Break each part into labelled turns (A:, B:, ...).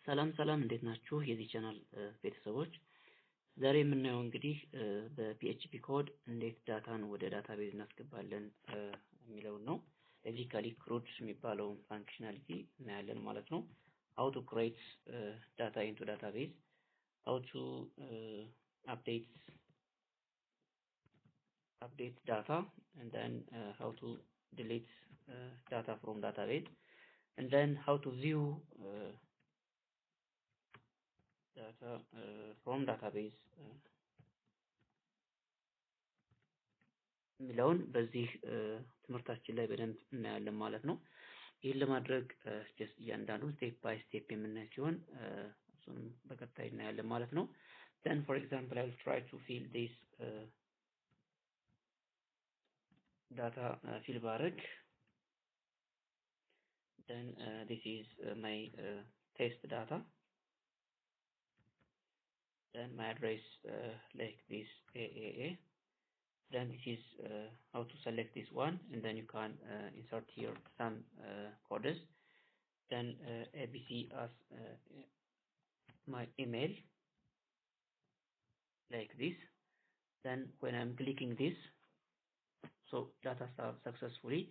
A: ሰላም ሰላም እንዴት ናችሁ የዚህ ቻናል ቤተሰቦች? ዛሬ የምናየው እንግዲህ በፒኤችፒ ኮድ እንዴት ዳታን ወደ ዳታቤዝ እናስገባለን የሚለውን ነው። ቤዚካሊ ክሩድ የሚባለውን ፋንክሽናሊቲ እናያለን ማለት ነው። how to create data into database, how to update data, and then how to delete data from database, and then how to view data from database የሚለውን በዚህ ትምህርታችን ላይ በደንብ እናያለን ማለት ነው። ይህን ለማድረግ ጀስት እያንዳንዱን ስቴፕ ባይ ስቴፕ የምናይ ሲሆን እሱንም በቀጣይ እናያለን ማለት ነው። then for example I will try to fill this data fill ባረግ then this is my test data, then my address like this AAA, then this is how to select this one, and then you can insert here some codes, then ABC as my email like this. Then when I'm clicking this, so data are successfully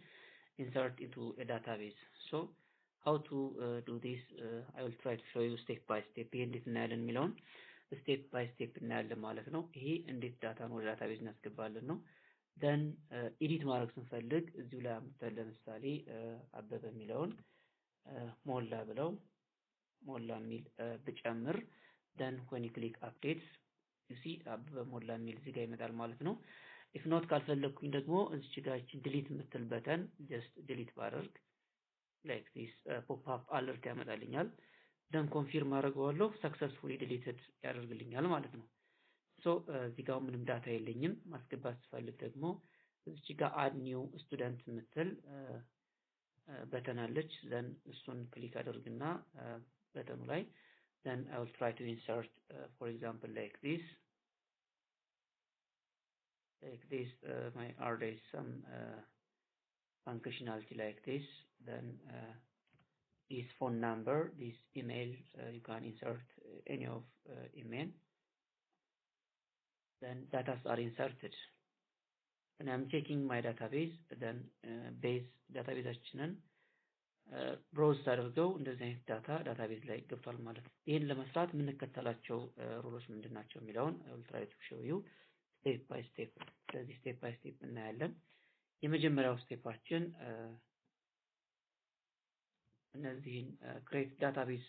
A: insert into a database. So how to do this I will try to show you step by step. ይሄ እንዴት እናያለን የሚለውን ስቴፕ ባይ ስቴፕ እናያለን ማለት ነው። ይሄ እንዴት ዳታን ወደ ዳታቤዝ እናስገባለን ነው። then ኤዲት ማድረግ ስንፈልግ እዚሁ ላይ አምጥተን ለምሳሌ አበበ የሚለውን ሞላ ብለው ሞላ የሚል ብጨምር then when you click updates you see አበበ ሞላ የሚል እዚህ ጋር ይመጣል ማለት ነው። if not ካልፈለኩኝ ደግሞ እዚህ ጋር delete የምትል በተን just delete ባደርግ like this pop up alert ያመጣልኛል። then confirm አደርገዋለሁ successfully deleted ያደርግልኛል ማለት ነው። so እዚህ ጋር ምንም ዳታ የለኝም። ማስገባት ስፈልግ ደግሞ እዚህ ጋር add new student የምትል በተን አለች። then እሱን ክሊክ አደርግና በተኑ ላይ then I will try to insert for example like this my address some functionality like this, then this phone number, this email, you can insert any of email, then data are inserted, and I'm checking my database, then base database አችንን ብሮዝ አድርገው እንደዚህ አይነት ዳታቤዝ ላይ ገብቷል ማለት ነው። ይሄን ለመስራት የምንከተላቸው ሩሎች ምንድናቸው የሚለውን I will try to show you step by step. ስለዚህ step by step እናያለን። የመጀመሪያው ስቴፓችን እነዚህን create database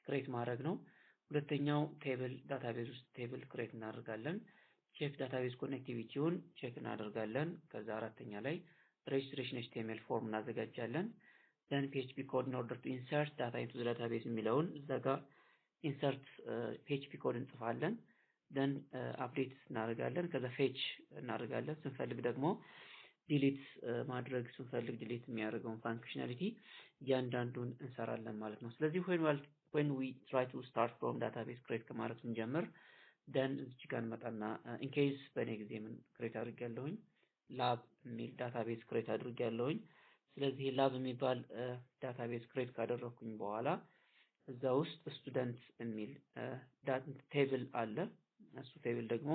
A: create ማድረግ ነው። ሁለተኛው ቴብል ዳታቤዝ ውስጥ ቴብል create እናደርጋለን። ቼክ ዳታቤዝ ኮኔክቲቪቲውን ቼክ እናደርጋለን። ከዛ አራተኛ ላይ registration HTML ፎርም እናዘጋጃለን። then PHP code in order to insert data into the database የሚለውን እዛ ጋር insert PHP code እንጽፋለን። then update እናደርጋለን። ከዛ fetch እናደርጋለን። ስንፈልግ ደግሞ delete ማድረግ ስንፈልግ delete የሚያደርገውን ፋንክሽናሊቲ እያንዳንዱን እንሰራለን ማለት ነው። ስለዚህ when we try to start from database create ከማድረግ ስንጀምር then እዚህ ጋር እንመጣና in case በእኔ ጊዜ ምን create አድርጌያለሁኝ lab የሚል database create አድርጌያለሁኝ። ስለዚህ lab የሚባል database create ካደረኩኝ በኋላ እዛ ውስጥ student የሚል ቴብል አለ። እሱ ቴብል ደግሞ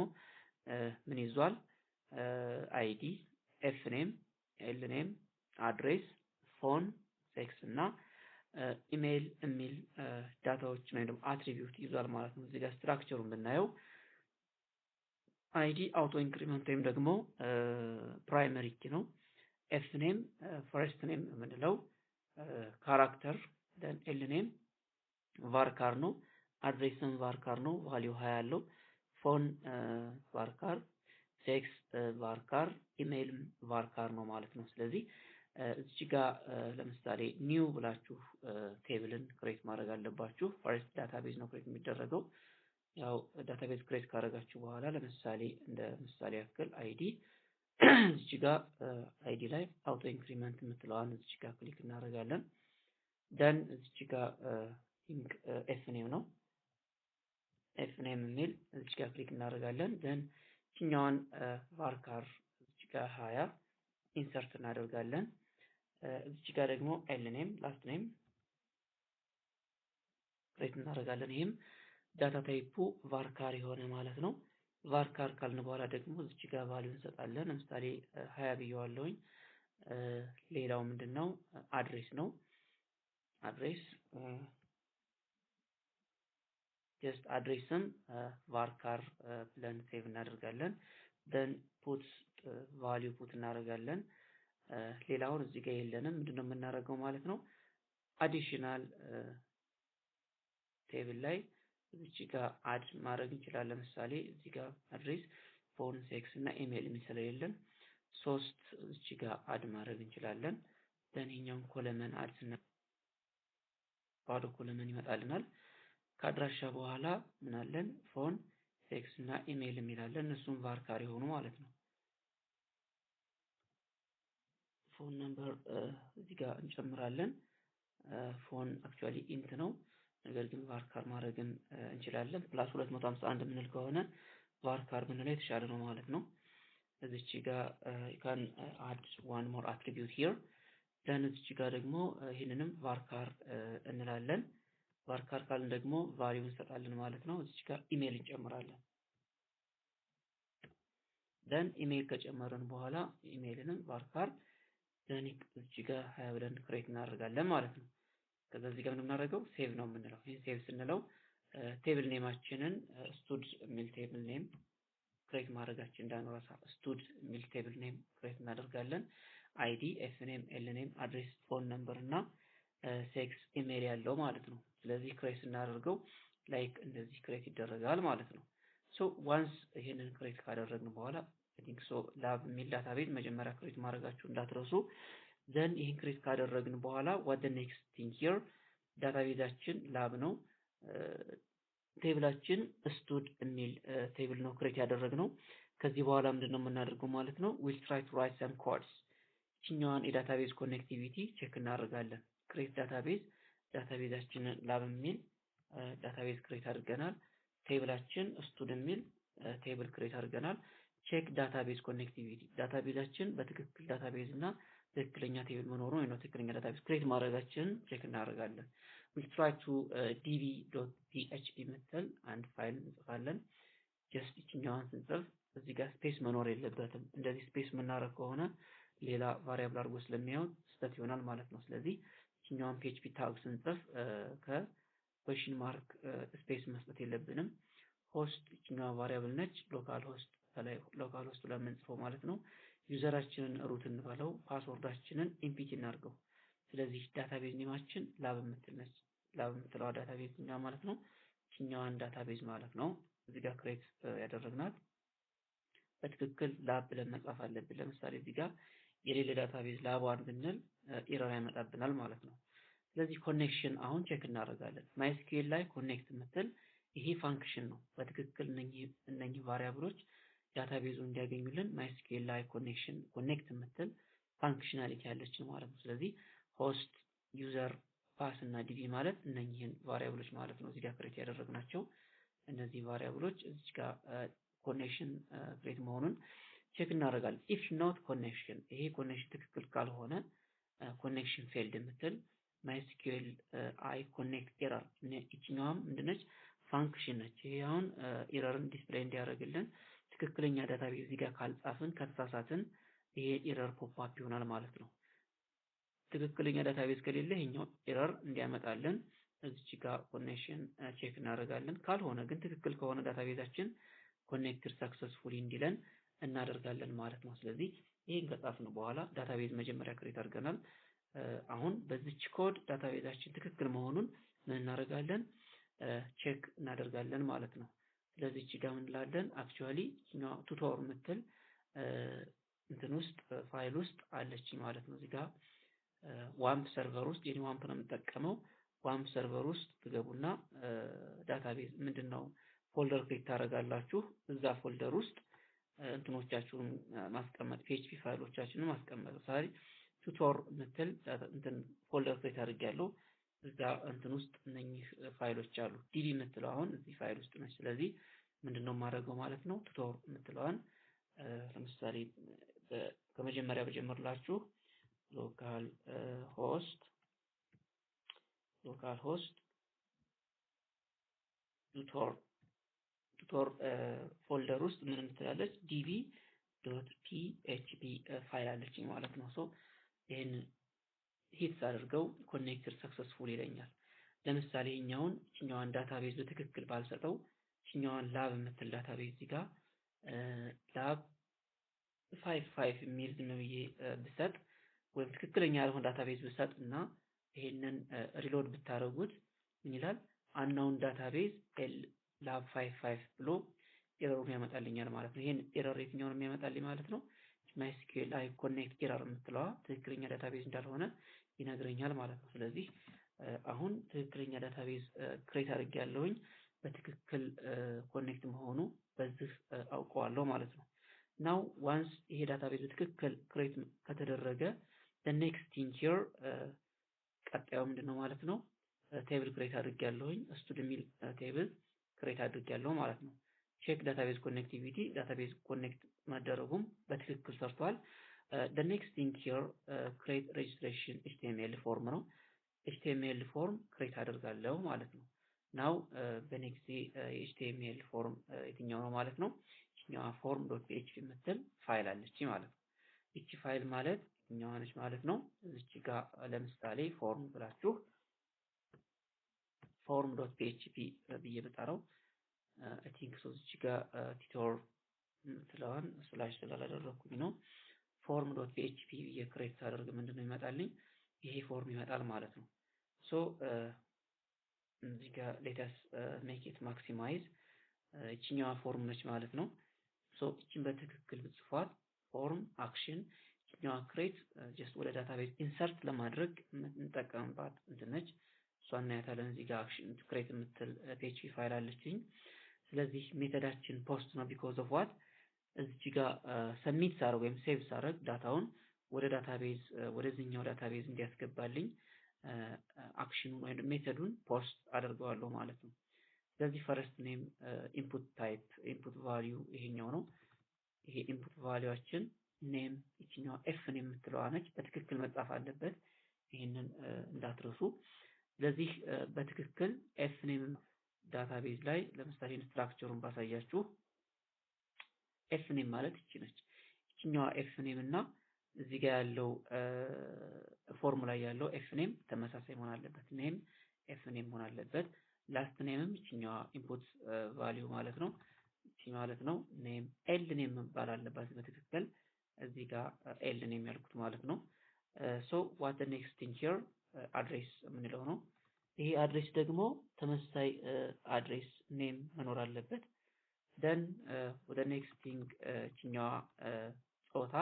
A: ምን ይዟል? ID, F name, L name, address, phone, sex እና ኢሜል የሚል ዳታዎች ወይም አትሪቢዩት ይዟል ማለት ነው። እዚህ ጋር ስትራክቸሩን ብናየው ID auto increment ወይም ደግሞ ፕራይመሪ ኪ ነው። F name first name የምንለው ካራክተር then L name varchar ነው። አድሬስም varchar ነው ቫልዩ 20 ያለው ፎን varchar sex varchar ኢሜል varchar ነው ማለት ነው። ስለዚህ እዚህ ጋር ለምሳሌ ኒው ብላችሁ ቴብልን ክሬት ማድረግ አለባችሁ። ፈርስት ዳታቤዝ ነው ክሬት የሚደረገው። ያው ዳታቤዝ ክሬት ካደረጋችሁ በኋላ ለምሳሌ እንደ ምሳሌ ያክል አይዲ እዚህ ጋር አይዲ ላይ አውቶ ኢንክሪመንት የምትለዋን እዚህ ጋር ክሊክ እናደርጋለን። then እዚህ ጋር ኤፍ ኔም ነው ኤፍ ኔም የሚል እዚህ ጋር ክሊክ እናደርጋለን። then ቺኛውን varchar እዚህ ጋር 20 ኢንሰርት እናደርጋለን። እዚህ ጋር ደግሞ ኤል ኔም ላስት ኔም ክሬት እናደርጋለን። ይሄም ዳታ ታይፑ varchar የሆነ ማለት ነው። varchar ካልን በኋላ ደግሞ እዚህ ጋር ቫልዩ እንሰጣለን። ለምሳሌ 20 ብየዋለሁኝ። ሌላው ምንድነው አድሬስ ነው። አድሬስ ጀስት አድሬስም varchar ብለን ሴቭ እናደርጋለን። then put value put እናደርጋለን። ሌላውን እዚህ ጋር የለንም። ምንድነው የምናደርገው ማለት ነው አዲሽናል ቴብል ላይ እዚህ ጋር አድ ማድረግ እንችላለን። ለምሳሌ እዚህ ጋር አድሬስ ፎን ሴክስ እና ኢሜል ስለሌለን 3 እዚህ ጋር አድ ማድረግ እንችላለን። ደንኛውን ኮለመን አድ ስና ባዶ ኮለመን ይመጣልናል። ከአድራሻ በኋላ ምን አለን ፎን ሴክስ እና ኢሜል የሚላለን እነሱም varchar የሆኑ ማለት ነው። ፎን ነምበር እዚህ ጋር እንጨምራለን። ፎን አክቹአሊ ኢንት ነው፣ ነገር ግን varchar ማድረግን እንችላለን። ፕላስ 251 ምንል ከሆነ varchar ምንለው የተሻለ ነው ማለት ነው። እዚች ጋር you can add one more attribute here. then እዚች ጋር ደግሞ ይሄንንም varchar እንላለን። varchar ካልን ደግሞ ቫልዩ እንሰጣለን ማለት ነው። እዚች ጋር ኢሜል እንጨምራለን። then ኢሜል ከጨመረን በኋላ ኢሜልንም varchar then እዚች ጋር 20 ብለን ክሬት እናደርጋለን ማለት ነው። ከዛ እዚህ ጋር የምናደርገው ሴቭ ነው የምንለው። ይሄን ሴቭ ስንለው ቴብል ኔማችንን ስቱድ ሚል ቴብል ኔም ክሬት ማድረጋችን እንዳንረሳ ስቱድ ሚል ቴብል ኔም ክሬት እናደርጋለን። አይዲ፣ ኤፍ ኔም፣ ኤል ኔም፣ አድሬስ፣ ፎን ነምበር እና ሴክስ ኢሜል ያለው ማለት ነው። ስለዚህ ክሬት እናደርገው ላይክ እንደዚህ ክሬት ይደረጋል ማለት ነው። ሶ ዋንስ ይሄንን ክሬት ካደረግን በኋላ አይ ቲንክ ሶ ላብ ሚል ዳታቤዝ መጀመሪያ ክሬት ማድረጋችሁ እንዳትረሱ። then ይሄን ክሬት ካደረግን በኋላ what the next thing here ዳታቤዛችን ላብ ነው። ቴብላችን ስቱድ የሚል ቴብል ነው ክሬት ያደረግነው። ከዚህ በኋላ ምንድነው የምናደርገው ማለት ነው we'll try to write some codes። እኛን የዳታቤዝ ኮኔክቲቪቲ ቼክ እናደርጋለን። ክሬት ዳታቤዛችንን ላብ የሚል ዳታቤዝ ክሬት አድርገናል። ቴብላችን ስቱድ የሚል ቴብል ክሬት አድርገናል። ቼክ ዳታቤዝ ኮኔክቲቪቲ ዳታቤዛችን በትክክል ዳታቤዝ እና ትክክለኛ ቴብል መኖሩ ነው ትክክለኛ ዳታቤዝ ክሬት ማድረጋችንን ቼክ እናደርጋለን። we'll try to db.php ምትል አንድ ፋይል እንጽፋለን። ጀስት እኛን ስንጽፍ እዚህ ጋር ስፔስ መኖር የለበትም። እንደዚህ ስፔስ የምናደርግ ከሆነ ሌላ ቫሪያብል አድርጎ ስለሚያዩት ስህተት ይሆናል ማለት ነው። ስለዚህ እኛን php ታግ ስንጽፍ ከኩዌስችን ማርክ ስፔስ መስጠት የለብንም። ሆስት እኛዋ ቫሪያብል ነች። ሎካል ሆስት ላይ ሎካል ሆስት ብለን የምንጽፈው ማለት ነው። ዩዘራችንን ሩት እንበለው፣ ፓስወርዳችንን ኢምፒቲ እናድርገው። ስለዚህ ዳታቤዝ ኔማችን ላብ የምትል ነች። ላብ የምትለው ዳታቤዝ እኛ ማለት ነው እኛዋን ዳታቤዝ ማለት ነው። እዚህ ጋር ክሬት ያደረግናት በትክክል ላብ ብለን መጻፍ አለብን። ለምሳሌ እዚህ ጋር የሌለ ዳታቤዝ ላቧን ብንል ኤረር ያመጣብናል ማለት ነው። ስለዚህ ኮኔክሽን አሁን ቼክ እናደርጋለን። ማይስኩኤል ላይ ኮኔክት የምትል ይሄ ፋንክሽን ነው። በትክክል እነኚህ ቫሪያብሎች ዳታቤዙ እንዲያገኙልን ማይስኩኤል ላይ ኮኔክት የምትል ፋንክሽናሊቲ ያለችን ማለት ነው። ስለዚህ ሆስት፣ ዩዘር፣ ፓስ እና ዲቢ ማለት እነኚህን ቫሪያብሎች ማለት ነው። እዚህ ጋር ክሬት ያደረግናቸው እነዚህ ቫሪያብሎች እዚህ ጋር ኮኔክሽን ክሬት መሆኑን ቼክ እናደርጋለን። ኢፍ ኖት ኮኔክሽን ይሄ ኮኔክሽን ትክክል ካልሆነ ኮኔክሽን ፌልድ የምትል ማይስኩኤል አይ ኮኔክት ኤረር እቺኛውም ምንድነች ፋንክሽን ነች። ይሄ አሁን ኤረርን ዲስፕሌይ እንዲያደርግልን ትክክለኛ ዳታቤዝ እዚህ ጋር ካልጻፍን ከተሳሳትን ይሄ ኤረር ፖፕ አፕ ይሆናል ማለት ነው። ትክክለኛ ዳታቤዝ ከሌለ ይሄኛው ኤረር እንዲያመጣልን እዚህ ጋር ኮኔክሽን ቼክ እናደርጋለን። ካልሆነ ግን ትክክል ከሆነ ዳታቤዛችን ኮኔክትድ ሰክሰስፉሊ እንዲለን እናደርጋለን ማለት ነው። ስለዚህ ይሄን ከጻፍን በኋላ ዳታቤዝ መጀመሪያ ክሬት አድርገናል። አሁን በዚች ኮድ ዳታቤዛችን ትክክል መሆኑን ምን እናደርጋለን ቼክ እናደርጋለን ማለት ነው። ስለዚህ እዚህ ጋር ምን እንላለን አክቹአሊ እኛው ቱቶር ምትል እንትን ውስጥ ፋይል ውስጥ አለች ማለት ነው። እዚህ ጋር ዋምፕ ሰርቨር ውስጥ የኔ ዋምፕ ነው የምጠቀመው። ዋምፕ ሰርቨር ውስጥ ትገቡና ዳታቤዝ ምንድነው ፎልደር ክሬት ታደርጋላችሁ። እዛ ፎልደር ውስጥ እንትኖቻችሁን ማስቀመጥ PHP ፋይሎቻችንን ማስቀመጥ። ሳሪ ቱቶር ምትል እንትን ፎልደር ክሬት አድርጌያለሁ። እዛ እንትን ውስጥ እነኚህ ፋይሎች አሉ። ዲቢ ምትለው አሁን እዚህ ፋይል ውስጥ ነች። ስለዚህ ምንድነው የማደርገው ማለት ነው ቱቶር ምትለዋን ለምሳሌ ከመጀመሪያ በጀመርላችሁ ሎካል ሆስት ቱቶር ፎልደር ውስጥ ምን ትላለች ዲቪ ዶት ፒኤችፒ ፋይል አለችኝ ማለት ነው። ሶ ይሄን ሂት አድርገው ኮኔክትድ ሰክሰስፉል ይለኛል። ለምሳሌ እኛውን ዳታቤዝ በትክክል ባልሰጠው እኛውን ላብ የምትል ዳታቤዝ እዚህ ጋር ላብ 55 የሚል ዝም ብዬ ብሰጥ ወይም ትክክለኛ ያልሆነ ዳታቤዝ ብሰጥ እና ይሄንን ሪሎድ ብታረጉት ምን ይላል? አንናውን ዳታቤዝ ላብ 55 ብሎ ኤረሩን ያመጣልኛል ማለት ነው። ይሄን ኤረር የትኛውን የሚያመጣልኝ ማለት ነው? MySQL ላይ ኮኔክት ኤረር የምትለዋ ትክክለኛ ዳታቤዝ እንዳልሆነ ይነግረኛል ማለት ነው። ስለዚህ አሁን ትክክለኛ ዳታቤዝ ክሬት አድርጌያለሁኝ በትክክል ኮኔክት መሆኑ በዚህ አውቀዋለሁ ማለት ነው። ናው ዋንስ ይሄ ዳታቤዝ በትክክል ክሬት ከተደረገ the next thing here ቀጣዩ ምንድነው ማለት ነው? ቴብል ክሬት አድርጌያለሁኝ ስቱድ የሚል ቴብል ክሬት አድርጌያለሁ ማለት ነው። ቼክ ዳታቤዝ ኮኔክቲቪቲ ዳታቤዝ ኮኔክት ማደረጉም በትክክል ሰርቷል። the next thing here create registration HTML ፎርም ነው። HTML ፎርም ክሬት አደርጋለሁ ማለት ነው። ናው በኔ ጊዜ HTML ፎርም የትኛው ነው ማለት ነው? እኛዋ ፎርም ዶት ፒኤችፒ የምትል ፋይል አለች ማለት ነው። እቺ ፋይል ማለት እኛዋ ነች ማለት ነው። እዚች ጋር ለምሳሌ ፎርም ብላችሁ ፎርም ዶት ፒኤችፒ ብዬ ብጠራው አይ ቲንክ ሶ እዚች ጋር ቲቶር ስለዋን ስላሽ ስላላደረኩኝ ነው። ፎርም ዶት ፒኤችፒ ብዬ ክሬት ሳደርግ ምንድነው ይመጣልኝ? ይሄ ፎርም ይመጣል ማለት ነው። ሶ እዚህ ጋር ሌተስ ሜክ ኢት ማክሲማይዝ እቺኛዋ ፎርም ነች ማለት ነው። ሶ እቺን በትክክል ብጽፏት ፎርም አክሽን እቺኛዋ ክሬት ጀስት ወደ ዳታቤዝ ኢንሰርት ለማድረግ እንጠቀምባት እንትነች እሷን እናያታለን። እዚህ ጋር አክሽን ክሬት የምትል ፒኤችፒ ፋይል አለችኝ። ስለዚህ ሜተዳችን ፖስት ነው ቢኮዝ ኦፍ ዋት እዚህ ጋር ሰሚት ሳደርግ ወይም ሴቭ ሳደርግ ዳታውን ወደ ዳታቤዝ ወደዚህኛው ዳታቤዝ እንዲያስገባልኝ አክሽኑን ወይም ሜተዱን ፖስት አደርገዋለሁ ማለት ነው። ስለዚህ ፈርስት ኔም ኢንፑት ታይፕ ኢንፑት ቫልዩ ይሄኛው ነው። ይሄ ኢንፑት ቫልዩአችን ኔም ይችኛው ኤፍ ኔም የምትለዋ ነች። በትክክል መጻፍ አለበት። ይሄንን እንዳትረሱ። ስለዚህ በትክክል ኤፍ ኔም ዳታቤዝ ላይ ለምሳሌ ስትራክቸሩን ባሳያችሁ ኤፍ ኔም ማለት እቺ ነች። እቺኛዋ ኤፍ ኔም እና እዚህ ጋር ያለው ፎርሙላ ያለው ኤፍ ኔም ተመሳሳይ መሆን አለበት። ኔም ኤፍ ኔም መሆን አለበት። ላስት ኔምም እቺኛዋ ኢንፑት ቫልዩ ማለት ነው። እቺ ማለት ነው ኔም ኤል ኔም መባል አለባት በትክክል እዚህ ጋር ኤል ኔም ያልኩት ማለት ነው። ሶ ዋት ዘ ኔክስት ቲንግ ሂር አድሬስ የምንለው ነው። ይሄ አድሬስ ደግሞ ተመሳሳይ አድሬስ ኔም መኖር አለበት። ደን ወደ ኔክስት ቲንግ እቺኛዋ ጾታ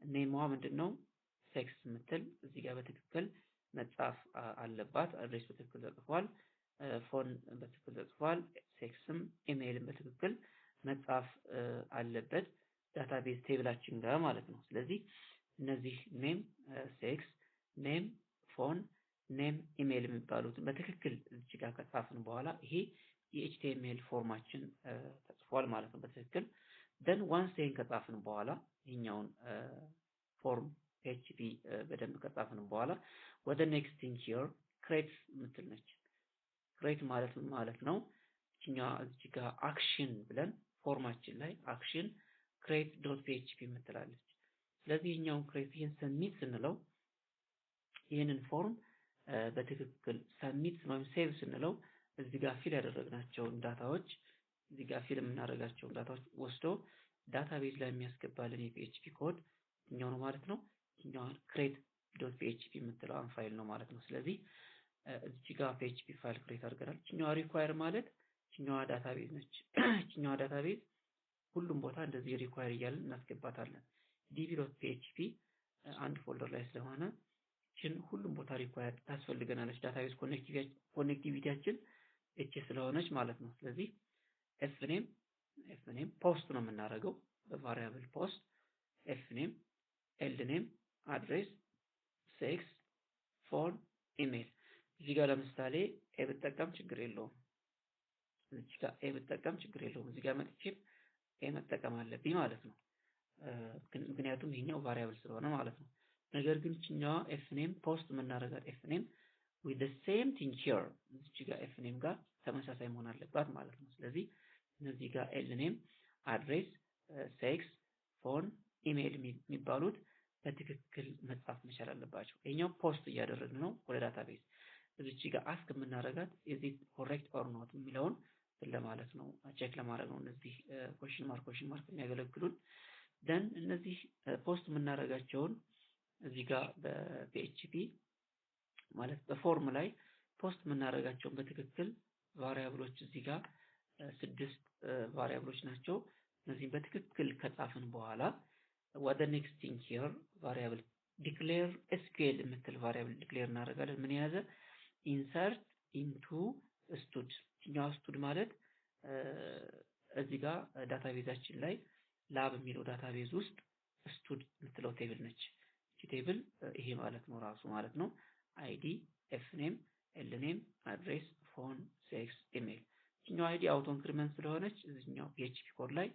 A: ኔሟ ምንድነው? ሴክስ የምትል እዚህ ጋር በትክክል መጻፍ አለባት። አድሬስ በትክክል ተጽፏል። ፎን በትክክል ተጽፏል። ሴክስም ኢሜይልም በትክክል መጻፍ አለበት ዳታቤዝ ቴብላችን ጋር ማለት ነው። ስለዚህ እነዚህ ኔም፣ ሴክስ፣ ኔም፣ ፎን፣ ኔም፣ ኢሜይል የሚባሉትን በትክክል እዚህ ጋር ከጻፍን በኋላ ይሄ የኤችቲኤምኤል ፎርማችን ተጽፏል ማለት ነው በትክክል። ደን ዋንስ ይሄን ከጻፍን በኋላ ይሄኛውን ፎርም ፒኤችፒ በደንብ ከጻፍን በኋላ ወደ ኔክስት ቲንግ ሂር ክሬት የምትል ነች። ክሬት ማለት ምን ማለት ነው? እኛዋ እዚህ ጋር አክሽን ብለን ፎርማችን ላይ አክሽን ክሬት ዶት ፒኤችፒ የምትላለች። ስለዚህ እኛውን ክሬት ይሄን ሰሚት ስንለው ይሄንን ፎርም በትክክል ሰሚት ወይም ሴቭ ስንለው እዚህ ጋር ፊል ያደረግናቸውን ዳታዎች እዚህ ጋር ፊል የምናደርጋቸውን ዳታዎች ወስዶ ዳታቤዝ ላይ የሚያስገባልን የፒኤችፒ ኮድ እኛው ነው ማለት ነው። እኛው ክሬት ዶት ፒኤችፒ የምትለዋን ፋይል ነው ማለት ነው። ስለዚህ እዚህ ጋር ፒኤችፒ ፋይል ክሬት አድርገናል። እኛው ሪኳየር ማለት እኛው ዳታቤዝ ነች። እኛው ዳታቤዝ ሁሉም ቦታ እንደዚህ ሪኳየር እያልን እናስገባታለን። ዲቪ ዶት ፒኤችፒ አንድ ፎልደር ላይ ስለሆነ እችን ሁሉም ቦታ ሪኳየር ታስፈልገናለች። ዳታቤዝ ኮኔክቲቪቲያችን እቺ ስለሆነች ማለት ነው። ስለዚህ ኤፍ ኔም ፖስት ነው የምናደርገው በቫሪያብል ፖስት ኤፍ ኔም፣ ኤል ኔም፣ አድሬስ፣ ሴክስ፣ ፎን፣ ኢሜል። እዚህ ጋር ለምሳሌ ኤ ብጠቀም ችግር የለውም። እዚህ ጋር ኤ ብጠቀም ችግር የለውም። እዚህ ጋር መጥቼ ኤ መጠቀም አለብኝ ማለት ነው። ምክንያቱም ይሄኛው ቫሪያብል ስለሆነ ማለት ነው። ነገር ግን እኛዋ ኤፍ ኔም ፖስት የምናደርጋት ኤፍ ኔም with the same thing here እዚህ ጋር f name ጋር ተመሳሳይ መሆን አለባት ማለት ነው። ስለዚህ እነዚህ ጋር l name አድሬስ ሴክስ ፎን ኢሜይል የሚባሉት በትክክል መጻፍ መቻል አለባቸው። ይሄኛው ፖስት እያደረግን ነው ወደ ዳታቤዝ። እዚህ ጋር አስክ የምናደርጋት is it correct or not የሚለውን ለማለት ነው ቼክ ለማድረግ ነው እነዚህ question mark የሚያገለግሉን። then እነዚህ ፖስት የምናደርጋቸውን እዚህ ጋር በፒኤችፒ ማለት በፎርም ላይ ፖስት የምናደርጋቸውን በትክክል ቫሪያብሎች እዚህ ጋር 6 ቫሪያብሎች ናቸው። እነዚህ በትክክል ከጻፍን በኋላ what the next thing here variable declare sql የምትል ቫሪያብል ዲክሌር እናደርጋለን። ምን የያዘ insert into stud እኛው stud ማለት እዚህ ጋር ዳታቤዛችን ላይ ላብ የሚለው ዳታቤዝ ውስጥ stud የምትለው ቴብል ነች። እቺ ቴብል ይሄ ማለት ነው ራሱ ማለት ነው id f name l name address phone sex email እኛው id አውቶ ኢንክሪመንት ስለሆነች እዚህኛው php ኮድ ላይ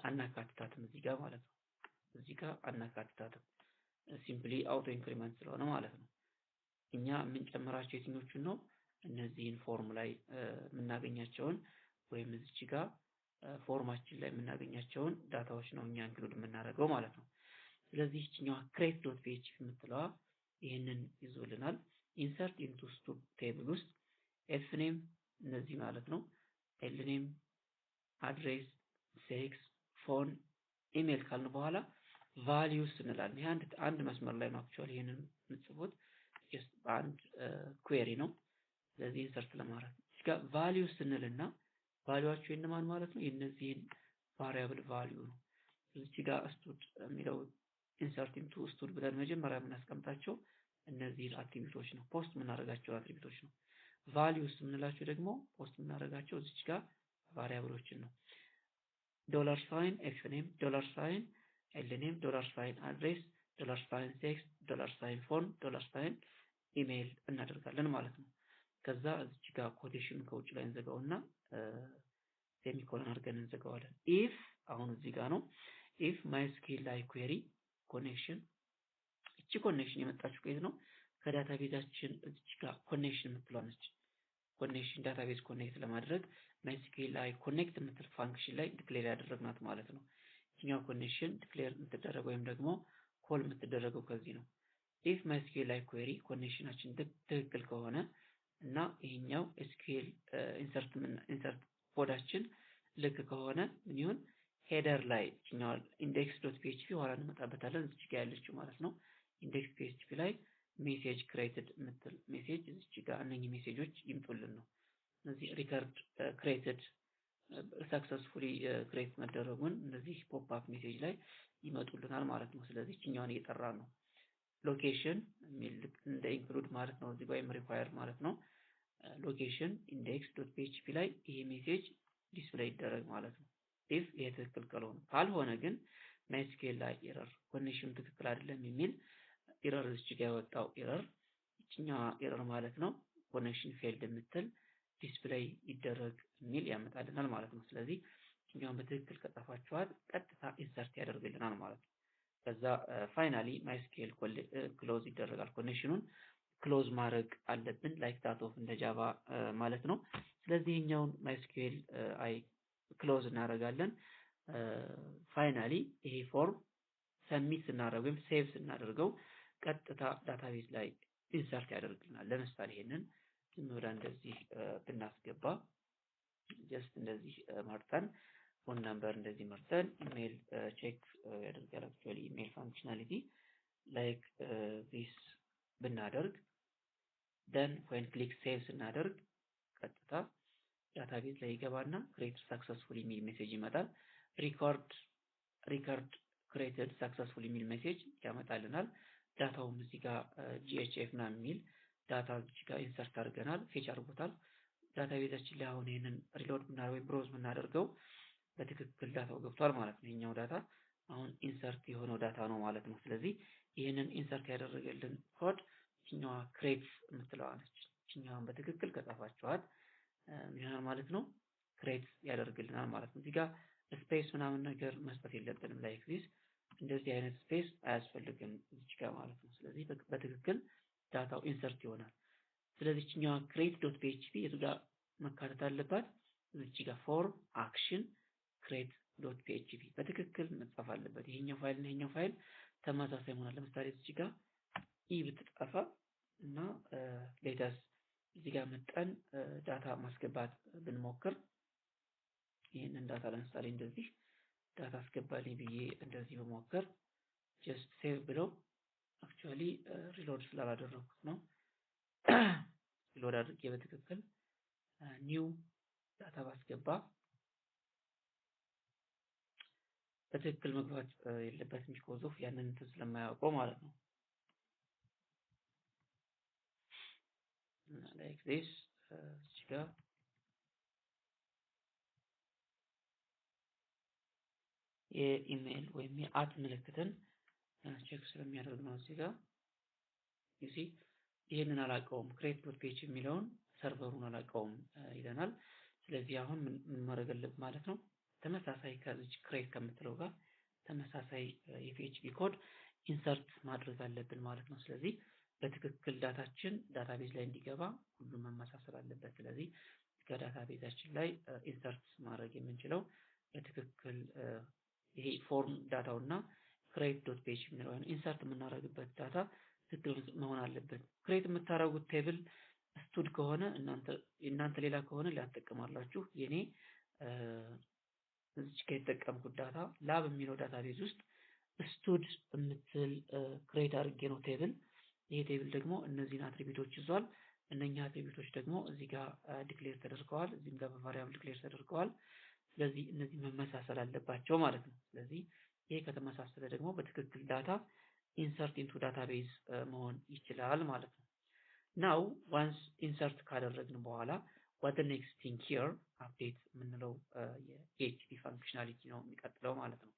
A: አናካትታትም እዚህ ጋር ማለት ነው። እዚህ ጋር አናካትታትም ሲምፕሊ አውቶ ኢንክሪመንት ስለሆነ ማለት ነው። እኛ የምንጨምራቸው የትኞቹን ነው እነዚህን ፎርም ላይ የምናገኛቸውን ወይም እዚህ ጋር ፎርማችን ላይ የምናገኛቸውን ዳታዎች ነው እኛ ኢንክሉድ የምናደርገው ማለት ነው። ስለዚህ እቺኛው create.php የምትለዋ ይሄንን ይዞልናል። insert into stud table ውስጥ f name እነዚህ ማለት ነው l name address sex phone email ካልን በኋላ values እንላለን። ይሄ አንድ መስመር ላይ ነው አክቹአሊ ይሄንን የምትጽፉት just በአንድ query ነው። ስለዚህ ኢንሰርት ለማድረግ እዚህ ጋር values እንልና ቫልዩዋቸው የነማን ማለት ነው የነዚህን ቫሪያብል ቫልዩ ነው። እዚህ ጋር stud የሚለው ኢንሰርት ኢንቱ stud ብለን መጀመሪያ የምናስቀምጣቸው እነዚህ አትሪቢዩቶች ነው ፖስት የምናደርጋቸው አትሪቢዩቶች ነው። values የምንላቸው ደግሞ ፖስት የምናደርጋቸው እዚህ ጋር ቫሪያብሎችን ነው። $f name $l name $address $sex $phone $email እናደርጋለን ማለት ነው። ከዛ እዚህ ጋር ኮቴሽን ከውጭ ላይ እንዘጋውና ሴሚኮሎን አድርገን እንዘጋዋለን። if አሁን እዚህ ጋር ነው if mysql ላይ query connection እቺ ኮኔክሽን የመጣችው ከየት ነው ከዳታቤዛችን እዚህ ጋር ኮኔክሽን የምትለዋለች ኮኔክሽን ዳታቤዝ ኮኔክት ለማድረግ mysql ላይ ኮኔክት የምትል ፋንክሽን ላይ ዲክሌር ያደረግናት ማለት ነው። እኛው ኮኔክሽን ዲክሌር የምትደረገው ወይም ደግሞ ኮል የምትደረገው ከዚህ ነው። if mysql ላይ query ኮኔክሽናችን ትክክል ከሆነ እና ይሄኛው SQL ኢንሰርት ኮዳችን ልክ ከሆነ ምን ይሁን ሄደር ላይ እኛው index.php ኋላ እንመጣበታለን እዚህ ጋር ያለችው ማለት ነው። index.php ላይ ሜሴጅ created ምትል ሜሴጅ እዚህ ጋር እነኚህ ሜሴጆች ይምጡልን ነው። እነዚህ ሪከርድ created successfully create መደረጉን እነዚህ ፖፕ አፕ ሜሴጅ ላይ ይመጡልናል ማለት ነው። ስለዚህ እኛውን እየጠራ ነው ሎኬሽን የሚል እንደ ኢንክሉድ ማለት ነው እዚህ ጋር ሪኳየር ማለት ነው። ሎኬሽን index.php ላይ ይሄ ሜሴጅ ዲስፕሌይ ይደረግ ማለት ነው። if ይሄ ትክክል ካልሆነ ግን mysql ላይ ኤረር ኮኔክሽን ትክክል አይደለም የሚል ኤረር እዚህ ጋር ያወጣው ኤረር እቺኛዋ ኤረር ማለት ነው ኮኔክሽን ፌልድ የምትል ዲስፕሌይ ይደረግ የሚል ያመጣልናል ማለት ነው። ስለዚህ እኛውን በትክክል ከጻፋችኋት ቀጥታ ኢንሰርት ያደርግልናል ማለት ነው። ከዛ ፋይናሊ mysql ክሎዝ ይደረጋል ኮኔክሽኑን ክሎዝ ማድረግ አለብን ላይክ ዳት ኦፍ እንደ ጃቫ ማለት ነው። ስለዚህ እኛውን mysql ክሎዝ እናደርጋለን። ፋይናሊ ይሄ ፎርም ሰሚት ስናደርገው ወይም ሴቭ ስናደርገው ቀጥታ ዳታቤዝ ላይ ኢንሰርት ያደርግልናል። ለምሳሌ ይሄንን ዝም ብለን እንደዚህ ብናስገባ ጀስት እንደዚህ መርጠን ፎን ነምበር እንደዚህ መርጠን ኢሜል ቼክ ያደርጋል አክቹአሊ ኢሜል ፋንክሽናሊቲ ላይክ ዚስ ብናደርግ then when click save ስናደርግ ቀጥታ ዳታቤዝ ላይ ይገባና create successfully የሚል ሜሴጅ ይመጣል። record created successfully የሚል ሜሴጅ ያመጣልናል። ዳታውም እዚህ ጋር GHF ና የሚል ዳታ እዚህ ጋር ኢንሰርት አድርገናል ፌች አድርጎታል። ዳታቤዛችን ላይ አሁን ይሄንን ሪሎድ ብናደርገው ወይ ብሮዝ ብናደርገው በትክክል ዳታው ገብቷል ማለት ነው። የኛው ዳታ አሁን ኢንሰርት የሆነው ዳታ ነው ማለት ነው። ስለዚህ ይሄንን ኢንሰርት ያደረገልን ኮድ እኛዋ ክሬት የምትለዋ ነች። እኛዋን በትክክል ከጻፋችኋት ምን ይሆናል ማለት ነው ክሬት ያደርግልናል ማለት ነው። እዚህ ጋር ስፔስ ምናምን ነገር መስጠት የለብንም ላይክ ዚስ እንደዚህ አይነት ስፔስ አያስፈልግም እዚህ ጋር ማለት ነው። ስለዚህ በትክክል ዳታው ኢንሰርት ይሆናል። ስለዚህ እችኛዋ create.php የቱ ጋር መካተት አለባት? እዚህ ጋር form action create.php በትክክል መጻፍ አለበት። ይሄኛው ፋይል እና ይሄኛው ፋይል ተመሳሳይ መሆን አለበት። ለምሳሌ እዚህ ጋር ኢ ብትጠፋ እና ሌተስ እዚህ ጋር መጠን ዳታ ማስገባት ብንሞክር ይሄንን ዳታ ለምሳሌ እንደዚህ ዳታ አስገባልኝ ብዬ እንደዚህ በሞክር ጀስት ሴቭ ብለው አክቹአሊ ሪሎድ ስላላደረኩት ነው። ሪሎድ አድርጌ በትክክል ኒው ዳታ ባስገባ በትክክል መግባት የለበትም ቢኮዝ ኦፍ ያንን እንትን ስለማያውቀው ማለት ነው። like this እዚህ ጋር የኢሜል ወይም የአት ምልክትን ቼክ ስለሚያደርግ ነው። እዚህ ጋር ዩሲ ይሄንን አላውቀውም create.php የሚለውን ሰርቨሩን አላውቀውም ይለናል። ስለዚህ አሁን ምን ማድረግ አለብን ማለት ነው? ተመሳሳይ ከዚህ create ከምትለው ጋር ተመሳሳይ የphp ኮድ ኢንሰርት ማድረግ አለብን ማለት ነው። ስለዚህ በትክክል ዳታችን ዳታቤዝ ላይ እንዲገባ ሁሉም መመሳሰል አለበት። ስለዚህ ከዳታቤዛችን ላይ ኢንሰርት ማድረግ የምንችለው በትክክል ይሄ ፎርም ዳታው እና create.php የሚለው ኢንሰርት የምናደርግበት ዳታ ትክክል መሆን አለበት። ክሬት የምታደርጉት ቴብል ስቱድ ከሆነ እናንተ ሌላ ከሆነ ሊያጠቀማላችሁ። የኔ እዚህ ጋር የተጠቀምኩት ዳታ ላብ የሚለው ዳታቤዝ ውስጥ ስቱድ የምትል ክሬት አድርጌ ነው ቴብል። ይሄ ቴብል ደግሞ እነዚህን አትሪቢዩቶች ይዟል። እነኛ አትሪቢዩቶች ደግሞ እዚህ ጋር ዲክሌር ተደርገዋል፣ እዚህም ጋር በቫሪያብል ዲክሌር ተደርገዋል። ስለዚህ እነዚህ መመሳሰል አለባቸው ማለት ነው። ስለዚህ ይሄ ከተመሳሰለ ደግሞ በትክክል ዳታ ኢንሰርት ኢንቱ ዳታቤዝ መሆን ይችላል ማለት ነው። ናው ዋንስ ኢንሰርት ካደረግን በኋላ what the next thing here update የምንለው የphp ፋንክሽናሊቲ ነው የሚቀጥለው ማለት ነው።